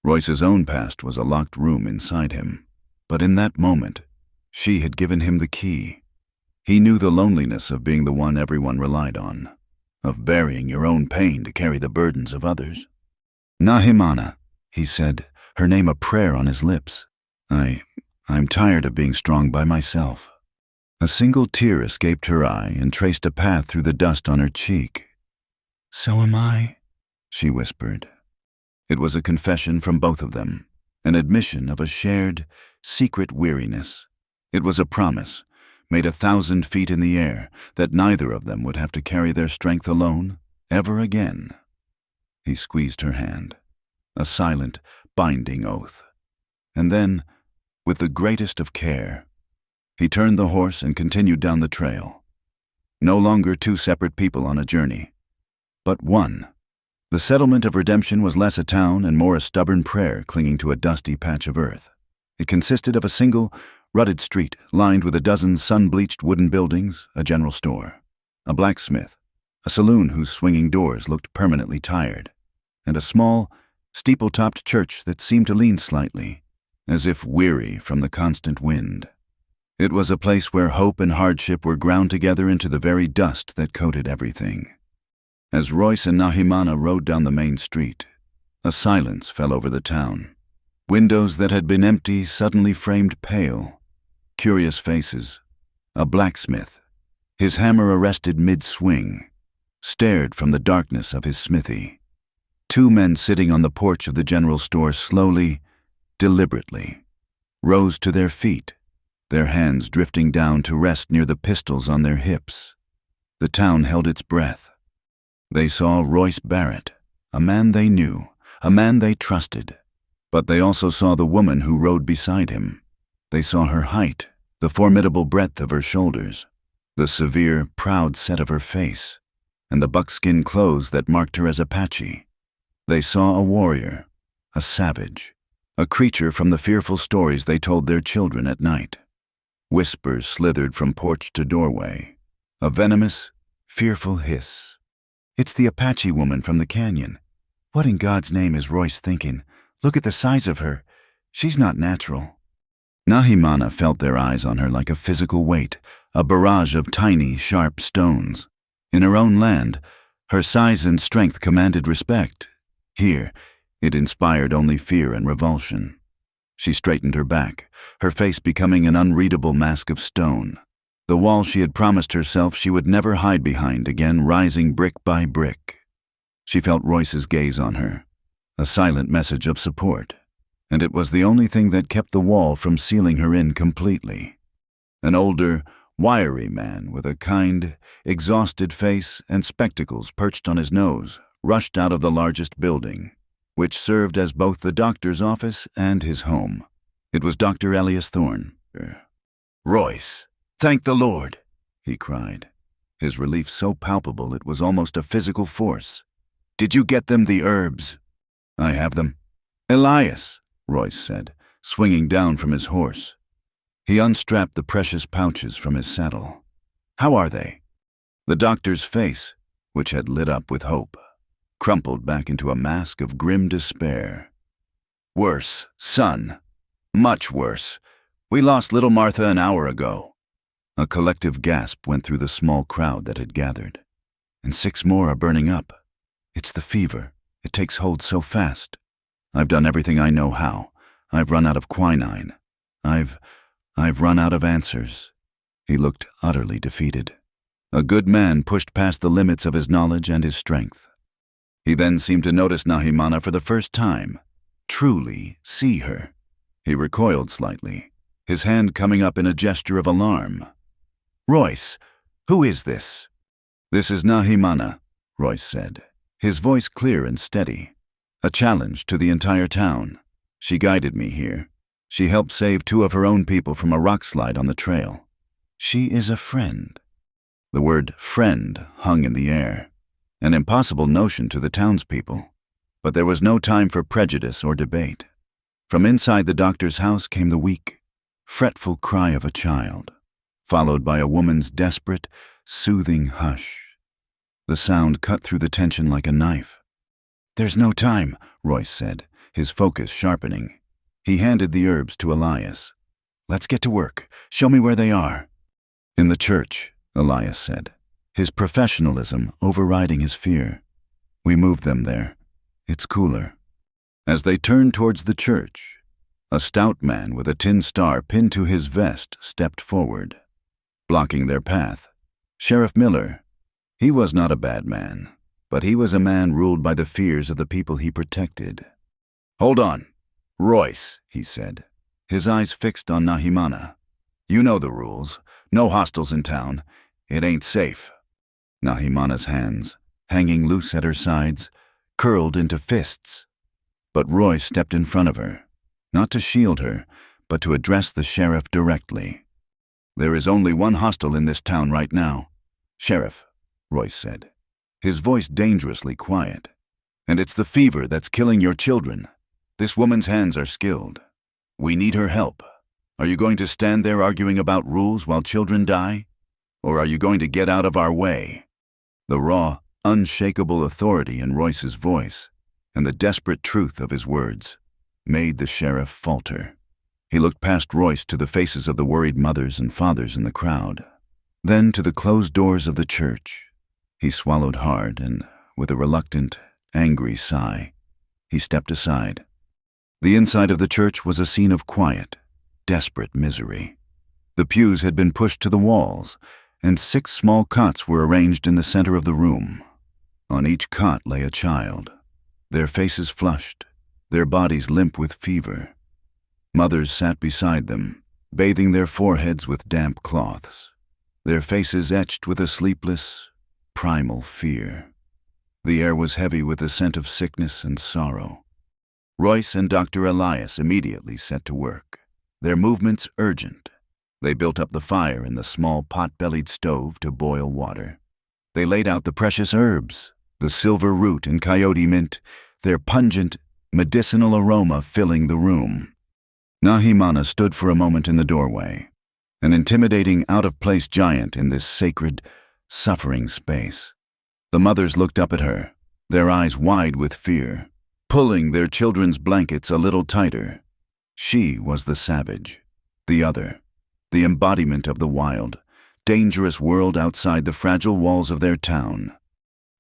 Royce's own past was a locked room inside him, but in that moment, she had given him the key. He knew the loneliness of being the one everyone relied on, of burying your own pain to carry the burdens of others. "Nahimana," he said, her name a prayer on his lips. I'm tired of being strong by myself." A single tear escaped her eye and traced a path through the dust on her cheek. "So am I," she whispered. It was a confession from both of them, an admission of a shared, secret weariness. It was a promise, made 1,000 feet in the air, that neither of them would have to carry their strength alone, ever again. He squeezed her hand. A silent, binding oath. And then, with the greatest of care, he turned the horse and continued down the trail. No longer two separate people on a journey, but one. The settlement of Redemption was less a town and more a stubborn prayer clinging to a dusty patch of earth. It consisted of a single, rutted street lined with a dozen sun-bleached wooden buildings, a general store, a blacksmith, a saloon whose swinging doors looked permanently tired, and a small, steeple-topped church that seemed to lean slightly, as if weary from the constant wind. It was a place where hope and hardship were ground together into the very dust that coated everything. As Royce and Nahimana rode down the main street, a silence fell over the town. Windows that had been empty suddenly framed pale, curious faces. A blacksmith, his hammer arrested mid-swing, stared from the darkness of his smithy. Two men sitting on the porch of the general store slowly, deliberately, rose to their feet, their hands drifting down to rest near the pistols on their hips. The town held its breath. They saw Royce Barrett, a man they knew, a man they trusted. But they also saw the woman who rode beside him. They saw her height, the formidable breadth of her shoulders, the severe, proud set of her face, and the buckskin clothes that marked her as Apache. They saw a warrior, a savage, a creature from the fearful stories they told their children at night. Whispers slithered from porch to doorway, a venomous, fearful hiss. "It's the Apache woman from the canyon. What in God's name is Royce thinking? Look at the size of her. She's not natural." Nahimana felt their eyes on her like a physical weight, a barrage of tiny, sharp stones. In her own land, her size and strength commanded respect. Here, it inspired only fear and revulsion. She straightened her back, her face becoming an unreadable mask of stone. The wall she had promised herself she would never hide behind again rising brick by brick. She felt Royce's gaze on her, a silent message of support, and it was the only thing that kept the wall from sealing her in completely. An older, wiry man with a kind, exhausted face and spectacles perched on his nose rushed out of the largest building, which served as both the doctor's office and his home. It was Dr. Elias Thorne. "Royce, thank the Lord," he cried, his relief so palpable it was almost a physical force. "Did you get them the herbs?" "I have them." "Elias," Royce said, swinging down from his horse. He unstrapped the precious pouches from his saddle. "How are they?" The doctor's face, which had lit up with hope, crumpled back into a mask of grim despair. "Worse, son. Much worse. We lost little Martha an hour ago." A collective gasp went through the small crowd that had gathered. "And 6 more are burning up. It's the fever. It takes hold so fast. I've done everything I know how. I've run out of quinine. I've run out of answers." He looked utterly defeated. A good man pushed past the limits of his knowledge and his strength. He then seemed to notice Nahimana for the first time, truly see her. He recoiled slightly, his hand coming up in a gesture of alarm. "Royce, who is this?" "This is Nahimana," Royce said, his voice clear and steady. "A challenge to the entire town. She guided me here. She helped save 2 of her own people from a rock slide on the trail. She is a friend." The word friend hung in the air, an impossible notion to the townspeople. But there was no time for prejudice or debate. From inside the doctor's house came the weak, fretful cry of a child, followed by a woman's desperate, soothing hush. The sound cut through the tension like a knife. "There's no time," Royce said, his focus sharpening. He handed the herbs to Elias. "Let's get to work. Show me where they are." "In the church," Elias said, his professionalism overriding his fear. "We moved them there. It's cooler." As they turned towards the church, a stout man with a tin star pinned to his vest stepped forward, blocking their path. Sheriff Miller. He was not a bad man, but he was a man ruled by the fears of the people he protected. "Hold on. Royce," he said, his eyes fixed on Nahimana. "You know the rules. No hostiles in town. It ain't safe." Nahimana's hands, hanging loose at her sides, curled into fists. But Royce stepped in front of her, not to shield her, but to address the sheriff directly. "There is only one hostile in this town right now." "Sheriff," Royce said, his voice dangerously quiet. "And it's the fever that's killing your children. This woman's hands are skilled. We need her help. Are you going to stand there arguing about rules while children die? Or are you going to get out of our way?" The raw, unshakable authority in Royce's voice and the desperate truth of his words made the sheriff falter. He looked past Royce to the faces of the worried mothers and fathers in the crowd, then to the closed doors of the church. He swallowed hard and, with a reluctant, angry sigh, he stepped aside. The inside of the church was a scene of quiet, desperate misery. The pews had been pushed to the walls, and 6 small cots were arranged in the center of the room. On each cot lay a child, their faces flushed, their bodies limp with fever. Mothers sat beside them, bathing their foreheads with damp cloths, their faces etched with a sleepless, primal fear. The air was heavy with the scent of sickness and sorrow. Royce and Dr. Elias immediately set to work, their movements urgent. They built up the fire in the small pot-bellied stove to boil water. They laid out the precious herbs, the silver root and coyote mint, their pungent, medicinal aroma filling the room. Nahimana stood for a moment in the doorway, an intimidating, out-of-place giant in this sacred, suffering space. The mothers looked up at her, their eyes wide with fear, pulling their children's blankets a little tighter. She was the savage, the other, the embodiment of the wild, dangerous world outside the fragile walls of their town.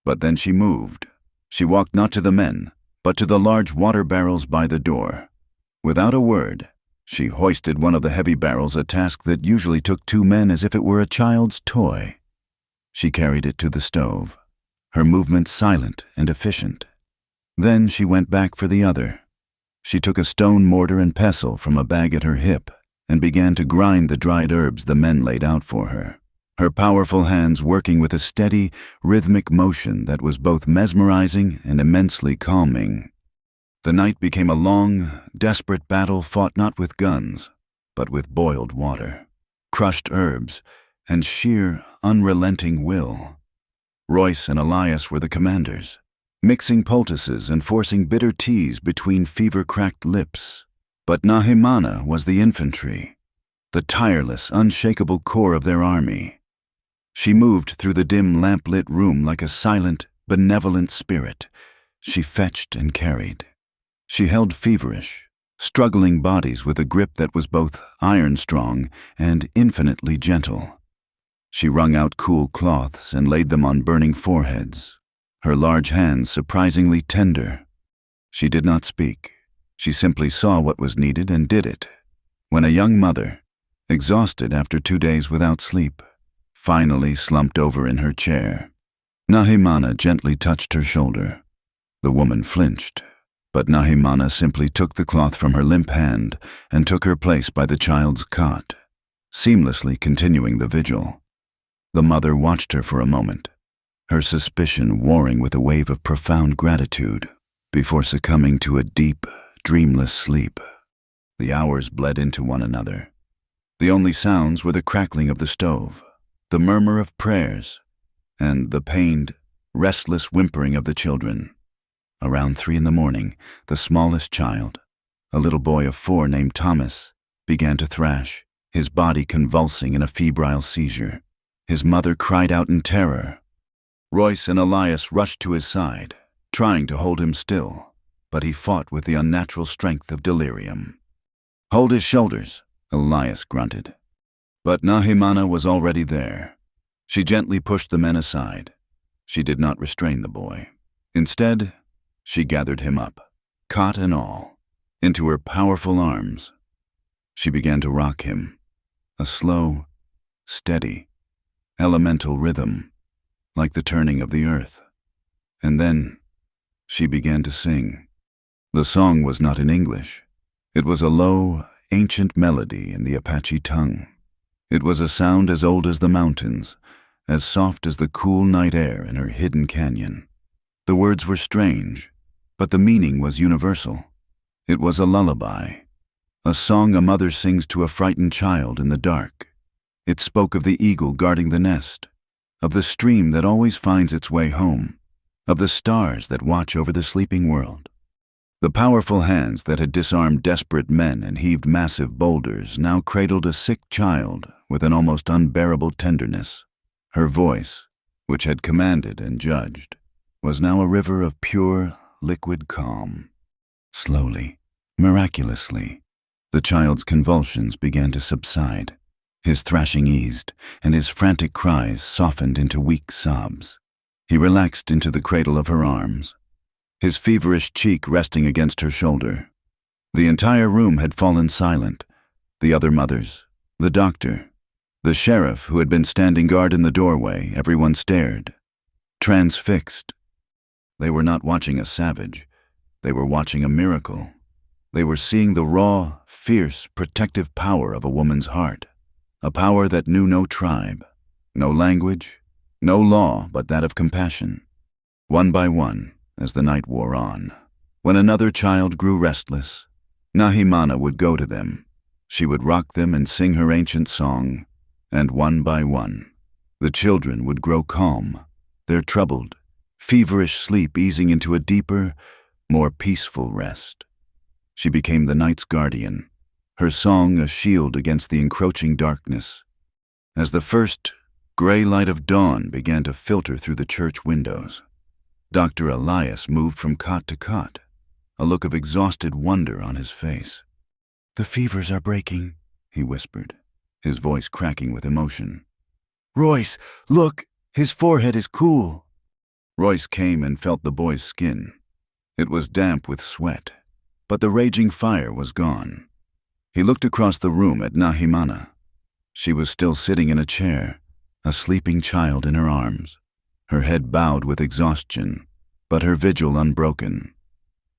But then she moved. She walked not to the men, but to the large water barrels by the door. Without a word, she hoisted one of the heavy barrels, a task that usually took 2 men as if it were a child's toy. She carried it to the stove, her movements silent and efficient. Then she went back for the other. She took a stone mortar and pestle from a bag at her hip and began to grind the dried herbs the men laid out for her, her powerful hands working with a steady, rhythmic motion that was both mesmerizing and immensely calming. The night became a long, desperate battle fought not with guns, but with boiled water, crushed herbs, and sheer, unrelenting will. Royce and Elias were the commanders, mixing poultices and forcing bitter teas between fever-cracked lips. But Nahimana was the infantry, the tireless, unshakable core of their army. She moved through the dim, lamp-lit room like a silent, benevolent spirit. She fetched and carried. She held feverish, struggling bodies with a grip that was both iron-strong and infinitely gentle. She wrung out cool cloths and laid them on burning foreheads, her large hands surprisingly tender. She did not speak. She simply saw what was needed and did it. When a young mother, exhausted after 2 days without sleep, finally slumped over in her chair, Nahimana gently touched her shoulder. The woman flinched, but Nahimana simply took the cloth from her limp hand and took her place by the child's cot, seamlessly continuing the vigil. The mother watched her for a moment, her suspicion warring with a wave of profound gratitude, before succumbing to a deep, dreamless sleep. The hours bled into one another. The only sounds were the crackling of the stove, the murmur of prayers, and the pained, restless whimpering of the children. Around 3 a.m, the smallest child, a little boy of 4 named Thomas, began to thrash, his body convulsing in a febrile seizure. His mother cried out in terror. Royce and Elias rushed to his side, trying to hold him still, but he fought with the unnatural strength of delirium. "Hold his shoulders," Elias grunted. But Nahimana was already there. She gently pushed the men aside. She did not restrain the boy. Instead, she gathered him up, cot and all, into her powerful arms. She began to rock him, a slow, steady, elemental rhythm, like the turning of the earth. And then she began to sing. The song was not in English. It was a low, ancient melody in the Apache tongue. It was a sound as old as the mountains, as soft as the cool night air in her hidden canyon. The words were strange, but the meaning was universal. It was a lullaby, a song a mother sings to a frightened child in the dark. It spoke of the eagle guarding the nest, of the stream that always finds its way home, of the stars that watch over the sleeping world. The powerful hands that had disarmed desperate men and heaved massive boulders now cradled a sick child with an almost unbearable tenderness. Her voice, which had commanded and judged, was now a river of pure, liquid calm. Slowly, miraculously, the child's convulsions began to subside. His thrashing eased, and his frantic cries softened into weak sobs. He relaxed into the cradle of her arms, his feverish cheek resting against her shoulder. The entire room had fallen silent. The other mothers, the doctor, the sheriff who had been standing guard in the doorway, everyone stared, transfixed. They were not watching a savage. They were watching a miracle. They were seeing the raw, fierce, protective power of a woman's heart, a power that knew no tribe, no language, no law but that of compassion. One by one, as the night wore on, when another child grew restless, Nahimana would go to them. She would rock them and sing her ancient song, and one by one, the children would grow calm, their troubled, feverish sleep easing into a deeper, more peaceful rest. She became the night's guardian, her song a shield against the encroaching darkness. As the first gray light of dawn began to filter through the church windows, Dr. Elias moved from cot to cot, a look of exhausted wonder on his face. "The fevers are breaking," he whispered, his voice cracking with emotion. "Royce, look, his forehead is cool." Royce came and felt the boy's skin. It was damp with sweat, but the raging fire was gone. He looked across the room at Nahimana. She was still sitting in a chair, a sleeping child in her arms, her head bowed with exhaustion, but her vigil unbroken.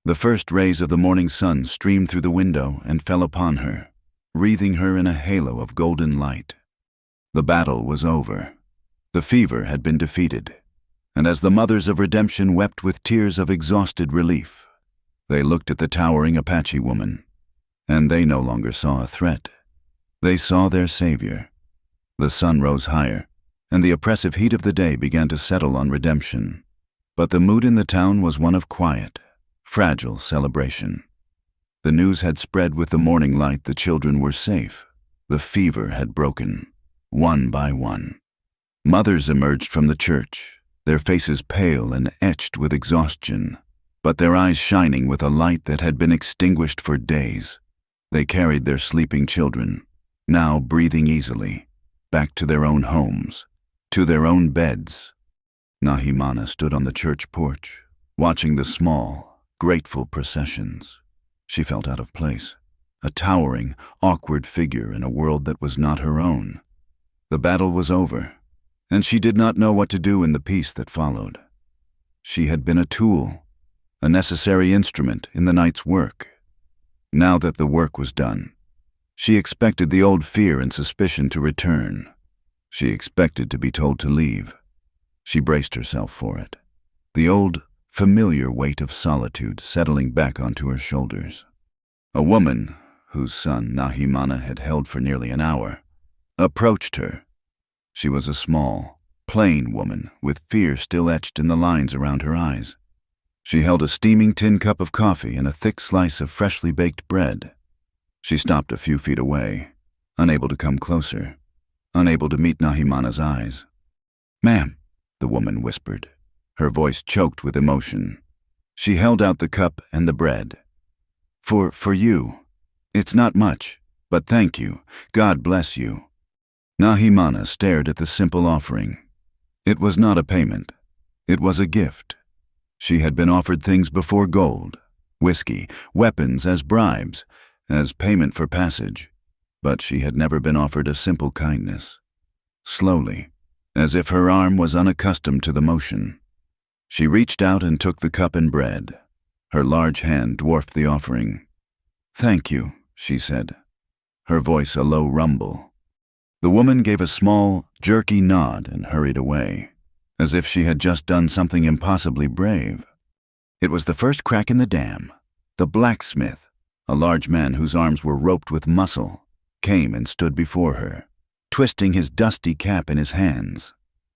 The first rays of the morning sun streamed through the window and fell upon her, wreathing her in a halo of golden light. The battle was over. The fever had been defeated, and as the mothers of redemption wept with tears of exhausted relief, they looked at the towering Apache woman, and they no longer saw a threat. They saw their savior. The sun rose higher, and the oppressive heat of the day began to settle on redemption. But the mood in the town was one of quiet, fragile celebration. The news had spread with the morning light. The children were safe. The fever had broken, one by one. Mothers emerged from the church, their faces pale and etched with exhaustion, but their eyes shining with a light that had been extinguished for days. They carried their sleeping children, now breathing easily, back to their own homes, to their own beds. Nahimana stood on the church porch, watching the small, grateful processions. She felt out of place, a towering, awkward figure in a world that was not her own. The battle was over, and she did not know what to do in the peace that followed. She had been a tool, a necessary instrument in the night's work. Now that the work was done, she expected the old fear and suspicion to return. She expected to be told to leave. She braced herself for it, the old, familiar weight of solitude settling back onto her shoulders. A woman, whose son Nahimana had held for nearly an hour, approached her. She was a small, plain woman with fear still etched in the lines around her eyes. She held a steaming tin cup of coffee and a thick slice of freshly baked bread. She stopped a few feet away, unable to come closer, unable to meet Nahimana's eyes. "Ma'am," the woman whispered, her voice choked with emotion. She held out the cup and the bread. For you. It's not much, but thank you. God bless you." Nahimana stared at the simple offering. It was not a payment. It was a gift. She had been offered things before: gold, whiskey, weapons as bribes, as payment for passage. But she had never been offered a simple kindness. Slowly, as if her arm was unaccustomed to the motion, she reached out and took the cup and bread. Her large hand dwarfed the offering. "Thank you," she said, her voice a low rumble. The woman gave a small, jerky nod and hurried away, as if she had just done something impossibly brave. It was the first crack in the dam. The blacksmith, a large man whose arms were roped with muscle, came and stood before her, twisting his dusty cap in his hands.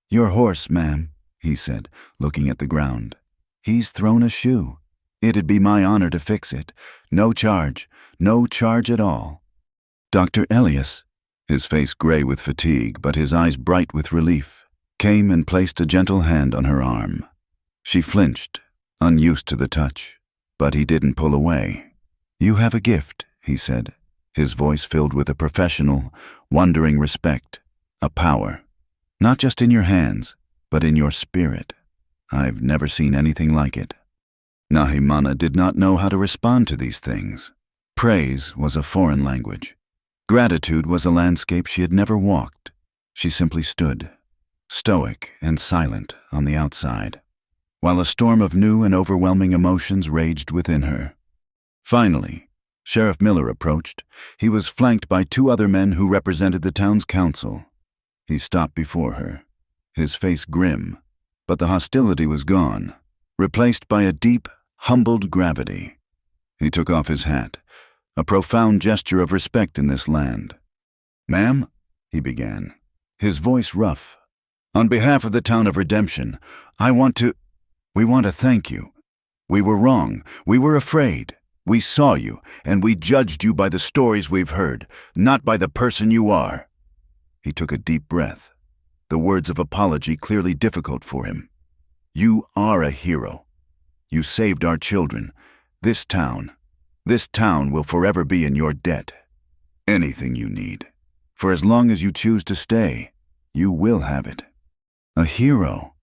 "Your horse, ma'am," he said, looking at the ground. "He's thrown a shoe. It'd be my honor to fix it. No charge at all." Dr. Elias, his face gray with fatigue but his eyes bright with relief, came and placed a gentle hand on her arm. She flinched, unused to the touch, but he didn't pull away. "You have a gift," he said, his voice filled with a professional, wondering respect, a power. "Not just in your hands, but in your spirit. I've never seen anything like it." Nahimana did not know how to respond to these things. Praise was a foreign language. Gratitude was a landscape she had never walked. She simply stood, stoic and silent on the outside, while a storm of new and overwhelming emotions raged within her. Finally, Sheriff Miller approached. He was flanked by 2 other men who represented the town's council. He stopped before her, his face grim, but the hostility was gone, replaced by a deep, humbled gravity. He took off his hat, a profound gesture of respect in this land. "Ma'am," he began, his voice rough, "on behalf of the town of Redemption, we want to thank you. We were wrong. We were afraid. We saw you, and we judged you by the stories we've heard, not by the person you are." He took a deep breath, the words of apology clearly difficult for him. "You are a hero. You saved our children. This town will forever be in your debt. Anything you need, for as long as you choose to stay, you will have it." A hero.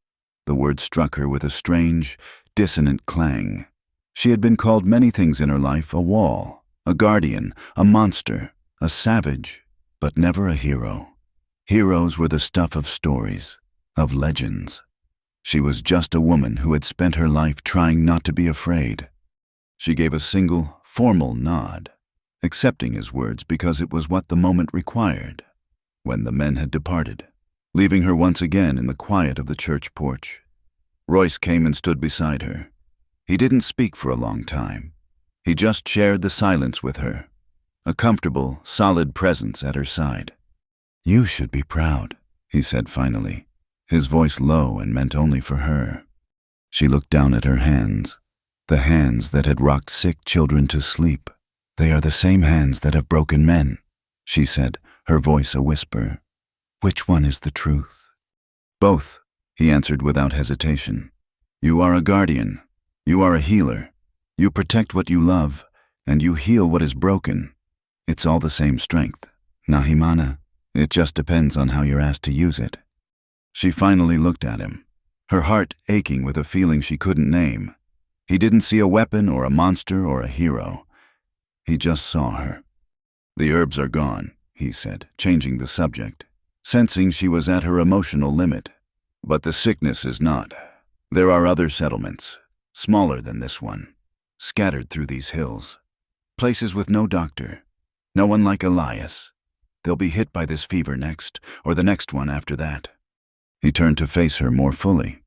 The word struck her with a strange, dissonant clang. She had been called many things in her life: a wall, a guardian, a monster, a savage, but never a hero. Heroes were the stuff of stories, of legends. She was just a woman who had spent her life trying not to be afraid. She gave a single, formal nod, accepting his words because it was what the moment required, when the men had departed, leaving her once again in the quiet of the church porch. Royce came and stood beside her. He didn't speak for a long time. He just shared the silence with her, a comfortable, solid presence at her side. "You should be proud," he said finally, his voice low and meant only for her. She looked down at her hands, the hands that had rocked sick children to sleep. "They are the same hands that have broken men," she said, her voice a whisper. "Which one is the truth?" "Both," he answered without hesitation. "You are a guardian. You are a healer. You protect what you love, and you heal what is broken. It's all the same strength, Nahimana. It just depends on how you're asked to use it." She finally looked at him, her heart aching with a feeling she couldn't name. He didn't see a weapon or a monster or a hero. He just saw her. "The herbs are gone," he said, changing the subject, sensing she was at her emotional limit. "But the sickness is not. There are other settlements, smaller than this one, scattered through these hills. Places with no doctor, no one like Elias. They'll be hit by this fever next, or the next one after that." He turned to face her more fully,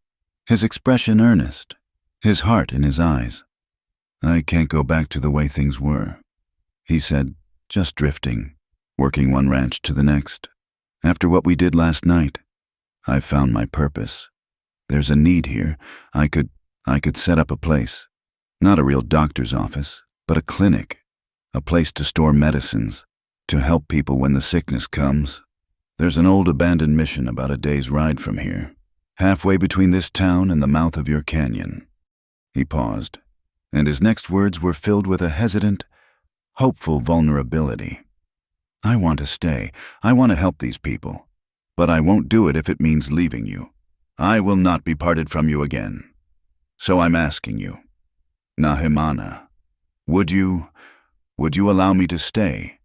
his expression earnest, his heart in his eyes. "I can't go back to the way things were," he said, "just drifting, working one ranch to the next. After what we did last night, I've found my purpose. There's a need here. I could set up a place. Not a real doctor's office, but a clinic. A place to store medicines, to help people when the sickness comes. There's an old abandoned mission about a day's ride from here, halfway between this town and the mouth of your canyon." He paused, and his next words were filled with a hesitant, hopeful vulnerability. "I want to stay. I want to help these people. But I won't do it if it means leaving you. I will not be parted from you again. So I'm asking you, Nahimana, would you allow me to stay?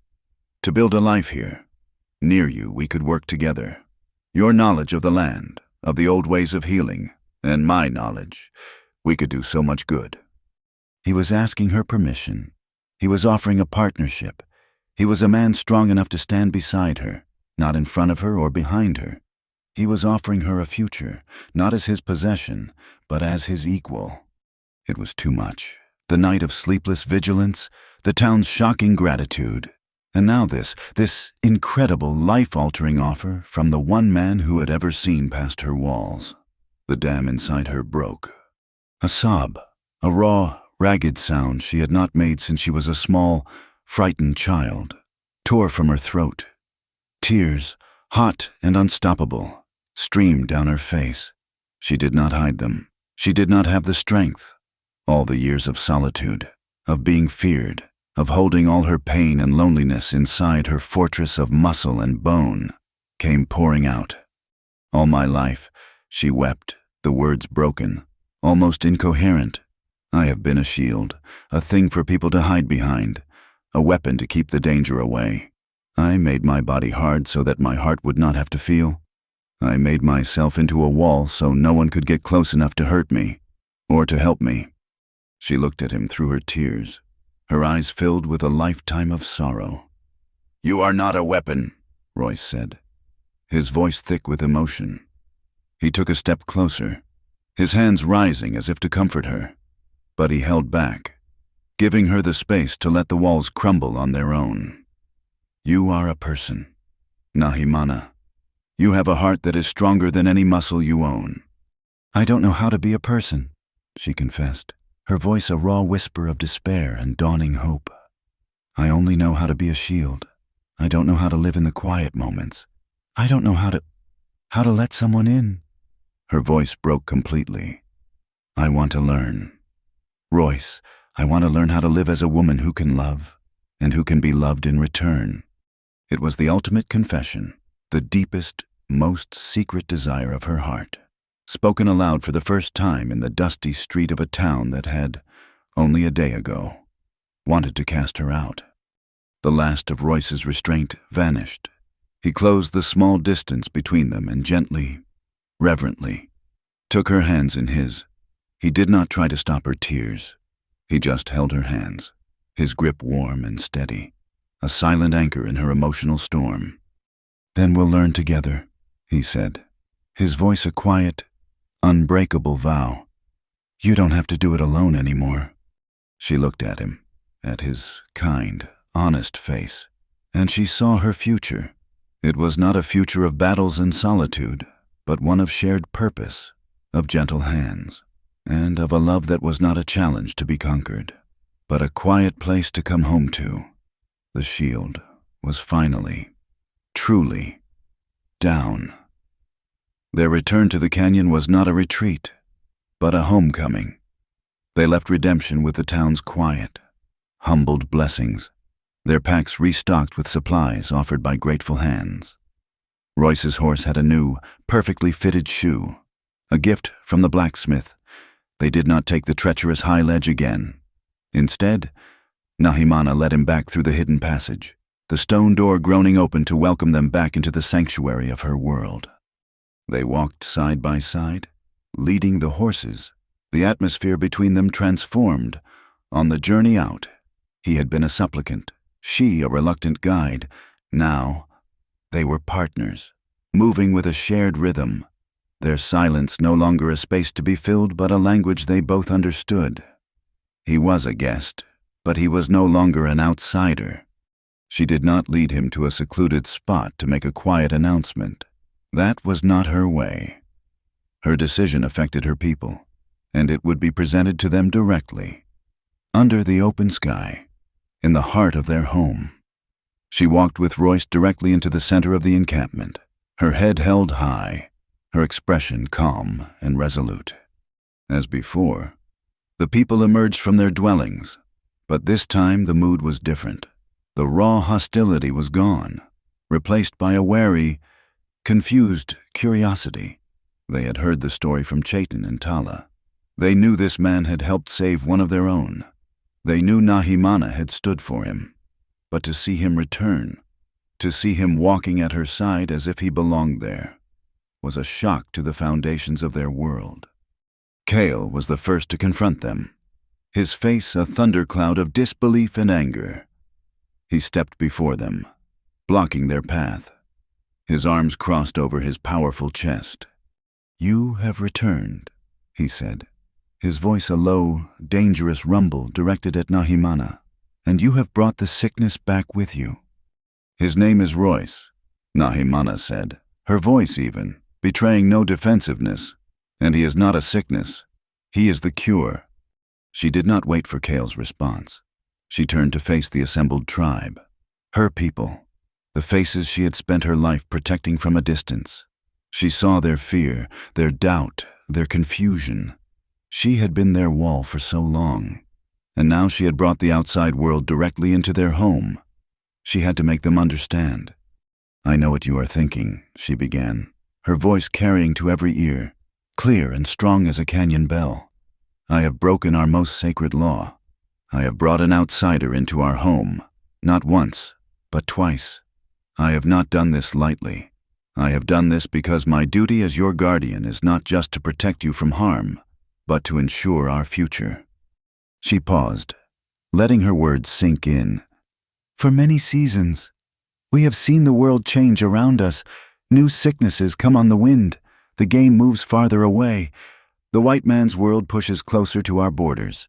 To build a life here? Near you, we could work together. Your knowledge of the land, of the old ways of healing, and my knowledge, we could do so much good." He was asking her permission. He was offering a partnership. He was a man strong enough to stand beside her, not in front of her or behind her. He was offering her a future, not as his possession, but as his equal. It was too much. The night of sleepless vigilance, the town's shocking gratitude, and now this incredible, life-altering offer from the one man who had ever seen past her walls. The dam inside her broke. A sob, a raw, ragged sound she had not made since she was a small, frightened child, tore from her throat. Tears, hot and unstoppable, streamed down her face. She did not hide them. She did not have the strength. All the years of solitude, of being feared, of holding all her pain and loneliness inside her fortress of muscle and bone, came pouring out. All my life, she wept, the words broken, almost incoherent. I have been a shield, a thing for people to hide behind, a weapon to keep the danger away. I made my body hard so that my heart would not have to feel. I made myself into a wall so no one could get close enough to hurt me, or to help me. She looked at him through her tears, her eyes filled with a lifetime of sorrow. "You are not a weapon," Royce said, his voice thick with emotion. He took a step closer, his hands rising as if to comfort her, but he held back, giving her the space to let the walls crumble on their own. "You are a person, Nahimana. You have a heart that is stronger than any muscle you own." "I don't know how to be a person," she confessed, her voice a raw whisper of despair and dawning hope. "I only know how to be a shield. I don't know how to live in the quiet moments. I don't know how to let someone in." Her voice broke completely. "I want to learn. Royce, I want to learn how to live as a woman who can love, and who can be loved in return." It was the ultimate confession, the deepest, most secret desire of her heart, spoken aloud for the first time in the dusty street of a town that had, only a day ago, wanted to cast her out. The last of Royce's restraint vanished. He closed the small distance between them and gently, reverently, took her hands in his. He did not try to stop her tears. He just held her hands, his grip warm and steady, a silent anchor in her emotional storm. "Then we'll learn together," he said, his voice a quiet, unbreakable vow. "You don't have to do it alone anymore." She looked at him, at his kind, honest face, and she saw her future. It was not a future of battles and solitude, but one of shared purpose, of gentle hands, and of a love that was not a challenge to be conquered, but a quiet place to come home to. The shield was finally, truly, down. Their return to the canyon was not a retreat, but a homecoming. They left redemption with the town's quiet, humbled blessings, their packs restocked with supplies offered by grateful hands. Royce's horse had a new, perfectly fitted shoe, a gift from the blacksmith. They did not take the treacherous high ledge again. Instead, Nahimana led him back through the hidden passage, the stone door groaning open to welcome them back into the sanctuary of her world. They walked side by side, leading the horses, the atmosphere between them transformed. On the journey out, he had been a supplicant, she a reluctant guide. Now, they were partners, moving with a shared rhythm, their silence no longer a space to be filled but a language they both understood. He was a guest, but he was no longer an outsider. She did not lead him to a secluded spot to make a quiet announcement. That was not her way. Her decision affected her people, and it would be presented to them directly, under the open sky, in the heart of their home. She walked with Royce directly into the center of the encampment, her head held high, her expression calm and resolute. As before, the people emerged from their dwellings, but this time the mood was different. The raw hostility was gone, replaced by a wary, confused curiosity. They had heard the story from Chaitan and Tala. They knew this man had helped save one of their own. They knew Nahimana had stood for him. But to see him return, to see him walking at her side as if he belonged there, was a shock to the foundations of their world. Kale was the first to confront them, his face a thundercloud of disbelief and anger. He stepped before them, blocking their path, His arms crossed over his powerful chest. "You have returned," he said, his voice a low, dangerous rumble directed at Nahimana, "and you have brought the sickness back with you." "His name is Royce," Nahimana said, her voice even, betraying no defensiveness. "And he is not a sickness. He is the cure." She did not wait for Kale's response. She turned to face the assembled tribe. Her people, the faces she had spent her life protecting from a distance. She saw their fear, their doubt, their confusion. She had been their wall for so long, and now she had brought the outside world directly into their home. She had to make them understand. "I know what you are thinking," she began, her voice carrying to every ear, clear and strong as a canyon bell. "I have broken our most sacred law. I have brought an outsider into our home, not once, but twice. I have not done this lightly. I have done this because my duty as your guardian is not just to protect you from harm, but to ensure our future." She paused, letting her words sink in. "For many seasons, we have seen the world change around us. New sicknesses come on the wind. The game moves farther away. The white man's world pushes closer to our borders.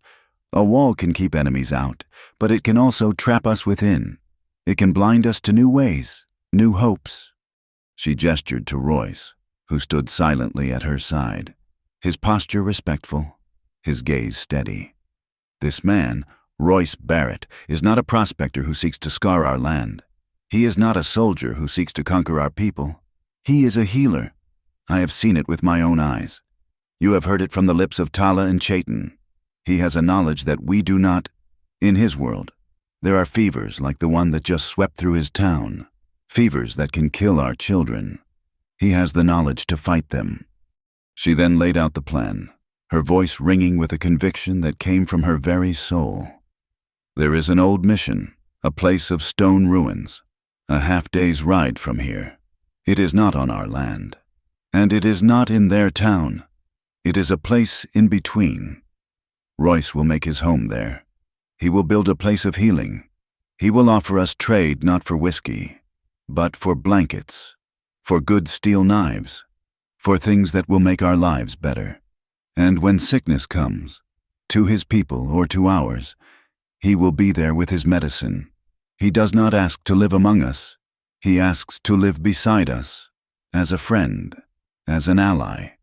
A wall can keep enemies out, but it can also trap us within. It can blind us to new ways, new hopes." She gestured to Royce, who stood silently at her side, his posture respectful, his gaze steady. "This man, Royce Barrett, is not a prospector who seeks to scar our land. He is not a soldier who seeks to conquer our people. He is a healer. I have seen it with my own eyes. You have heard it from the lips of Tala and Chaitin. He has a knowledge that we do not. In his world, there are fevers like the one that just swept through his town, fevers that can kill our children. He has the knowledge to fight them." She then laid out the plan, her voice ringing with a conviction that came from her very soul. "There is an old mission, a place of stone ruins, a half-day's ride from here. It is not on our land, and it is not in their town. It is a place in between. Royce will make his home there. He will build a place of healing. He will offer us trade not for whiskey, but for blankets, for good steel knives, for things that will make our lives better. And when sickness comes, to his people or to ours, he will be there with his medicine. He does not ask to live among us. He asks to live beside us, as a friend, as an ally."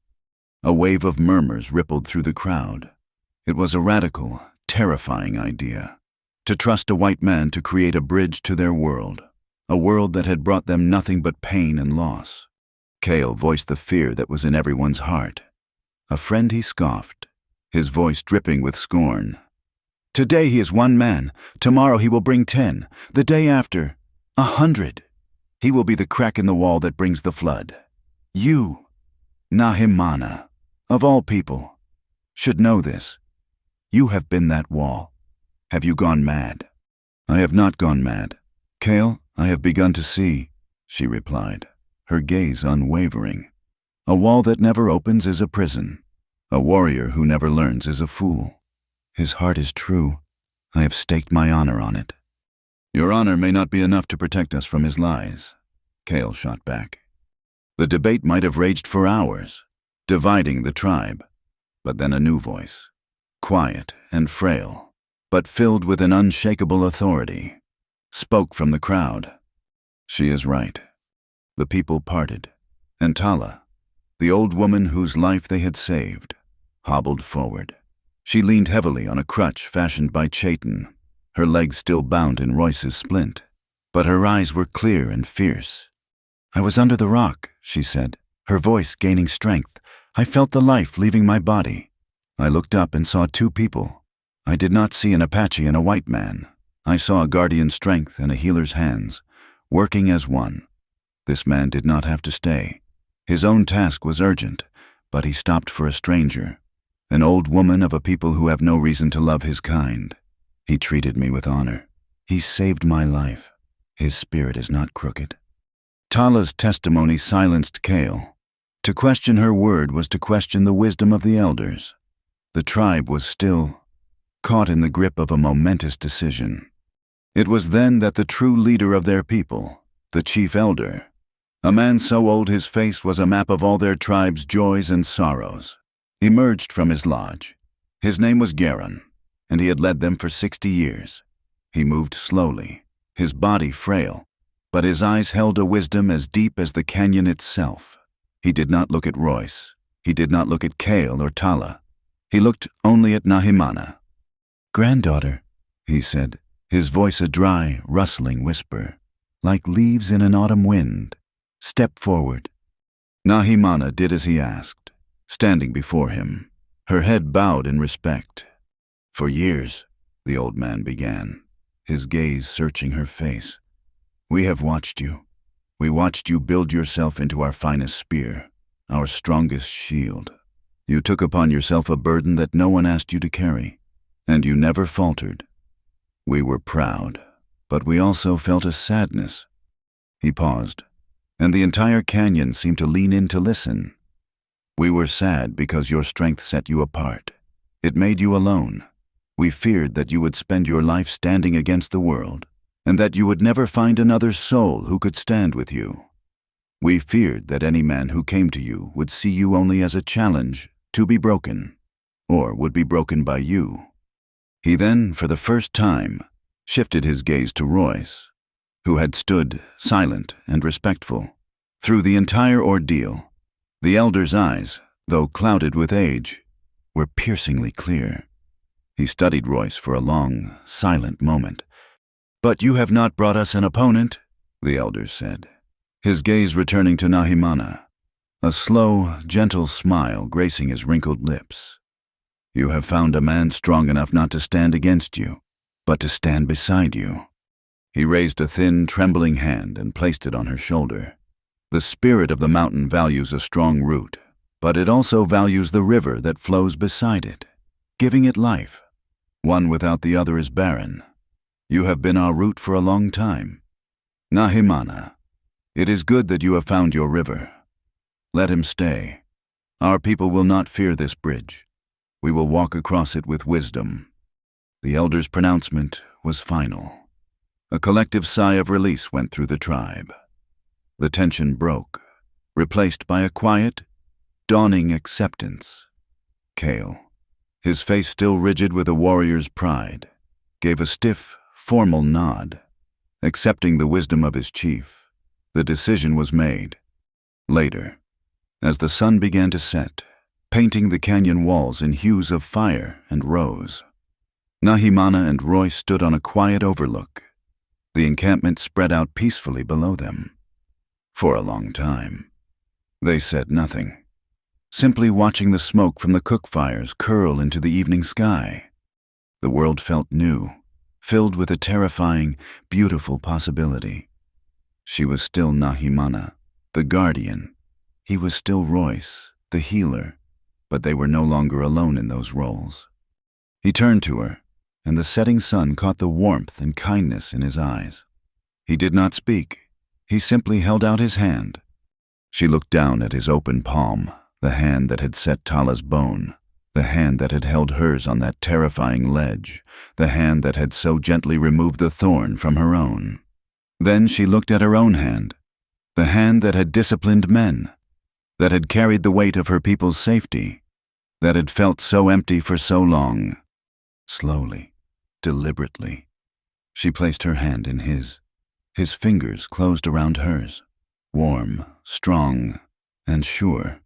A wave of murmurs rippled through the crowd. It was a radical, terrifying idea, to trust a white man to create a bridge to their world, a world that had brought them nothing but pain and loss. Kale voiced the fear that was in everyone's heart. "A friend," he scoffed, his voice dripping with scorn. "Today he is one man, tomorrow he will bring 10, the day after, 100. He will be the crack in the wall that brings the flood. You, Nahimana, of all people, should know this. You have been that wall. Have you gone mad?" "I have not gone mad. Kale, I have begun to see," she replied, her gaze unwavering. "A wall that never opens is a prison. A warrior who never learns is a fool. His heart is true. I have staked my honor on it." "Your honor may not be enough to protect us from his lies," Kale shot back. The debate might have raged for hours, dividing the tribe. But then a new voice, quiet and frail, but filled with an unshakable authority, spoke from the crowd. "She is right." The people parted, and Tala, the old woman whose life they had saved, hobbled forward. She leaned heavily on a crutch fashioned by Chaitin, her legs still bound in Royce's splint, but her eyes were clear and fierce. "I was under the rock," she said, her voice gaining strength. "I felt the life leaving my body. I looked up and saw 2 people. I did not see an Apache and a white man. I saw a guardian's strength and a healer's hands, working as one. This man did not have to stay. His own task was urgent, but he stopped for a stranger, an old woman of a people who have no reason to love his kind. He treated me with honor. He saved my life. His spirit is not crooked." Tala's testimony silenced Kale. To question her word was to question the wisdom of the elders. The tribe was still caught in the grip of a momentous decision. It was then that the true leader of their people, the chief elder, A man so old his face was a map of all their tribe's joys and sorrows, emerged from his lodge. His name was Garon, and he had led them for 60 years. He moved slowly, his body frail, but his eyes held a wisdom as deep as the canyon itself. He did not look at Royce. He did not look at Kale or Tala. He looked only at Nahimana. "Granddaughter," he said, his voice a dry, rustling whisper, like leaves in an autumn wind. "Step forward." Nahimana did as he asked, standing before him, her head bowed in respect. "For years," the old man began, his gaze searching her face, "we have watched you. We watched you build yourself into our finest spear, our strongest shield. You took upon yourself a burden that no one asked you to carry, and you never faltered. We were proud, but we also felt a sadness." He paused, and the entire canyon seemed to lean in to listen. "We were sad because your strength set you apart. It made you alone. We feared that you would spend your life standing against the world, and that you would never find another soul who could stand with you. We feared that any man who came to you would see you only as a challenge to be broken, or would be broken by you." He then, for the first time, shifted his gaze to Royce, who had stood silent and respectful through the entire ordeal. The elder's eyes, though clouded with age, were piercingly clear. He studied Royce for a long, silent moment. "But you have not brought us an opponent," the elder said, his gaze returning to Nahimana, a slow, gentle smile gracing his wrinkled lips. "You have found a man strong enough not to stand against you, but to stand beside you." He raised a thin, trembling hand and placed it on her shoulder. "The spirit of the mountain values a strong root, but it also values the river that flows beside it, giving it life. One without the other is barren. You have been our root for a long time. Nahimana, it is good that you have found your river. Let him stay. Our people will not fear this bridge. We will walk across it with wisdom." The elder's pronouncement was final. A collective sigh of release went through the tribe. The tension broke, replaced by a quiet, dawning acceptance. Kale, his face still rigid with a warrior's pride, gave a stiff, formal nod, accepting the wisdom of his chief. The decision was made. Later, as the sun began to set, painting the canyon walls in hues of fire and rose, Nahimana and Royce stood on a quiet overlook. The encampment spread out peacefully below them. For a long time, they said nothing, simply watching the smoke from the cook fires curl into the evening sky. The world felt new, filled with a terrifying, beautiful possibility. She was still Nahimana, the guardian. He was still Royce, the healer, but they were no longer alone in those roles. He turned to her, and the setting sun caught the warmth and kindness in his eyes. He did not speak. He simply held out his hand. She looked down at his open palm, the hand that had set Tala's bone, the hand that had held hers on that terrifying ledge, the hand that had so gently removed the thorn from her own. Then she looked at her own hand, the hand that had disciplined men, that had carried the weight of her people's safety, that had felt so empty for so long. Slowly, deliberately, she placed her hand in his. His fingers closed around hers, warm, strong, and sure.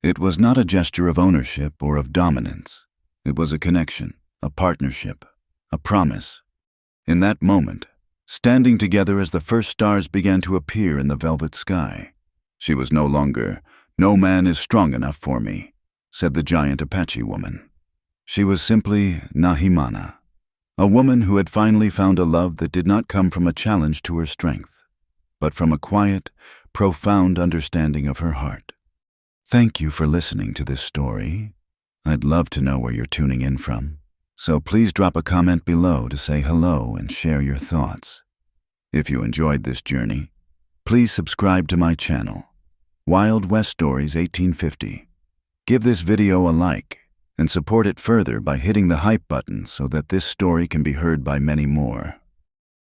It was not a gesture of ownership or of dominance. It was a connection, a partnership, a promise. In that moment, standing together as the first stars began to appear in the velvet sky, she was no longer, "No man is strong enough for me," said the giant Apache woman. She was simply Nahimana, a woman who had finally found a love that did not come from a challenge to her strength, but from a quiet, profound understanding of her heart. Thank you for listening to this story. I'd love to know where you're tuning in from, so please drop a comment below to say hello and share your thoughts. If you enjoyed this journey, please subscribe to my channel, Wild West Stories 1850. Give this video a like and support it further by hitting the hype button so that this story can be heard by many more.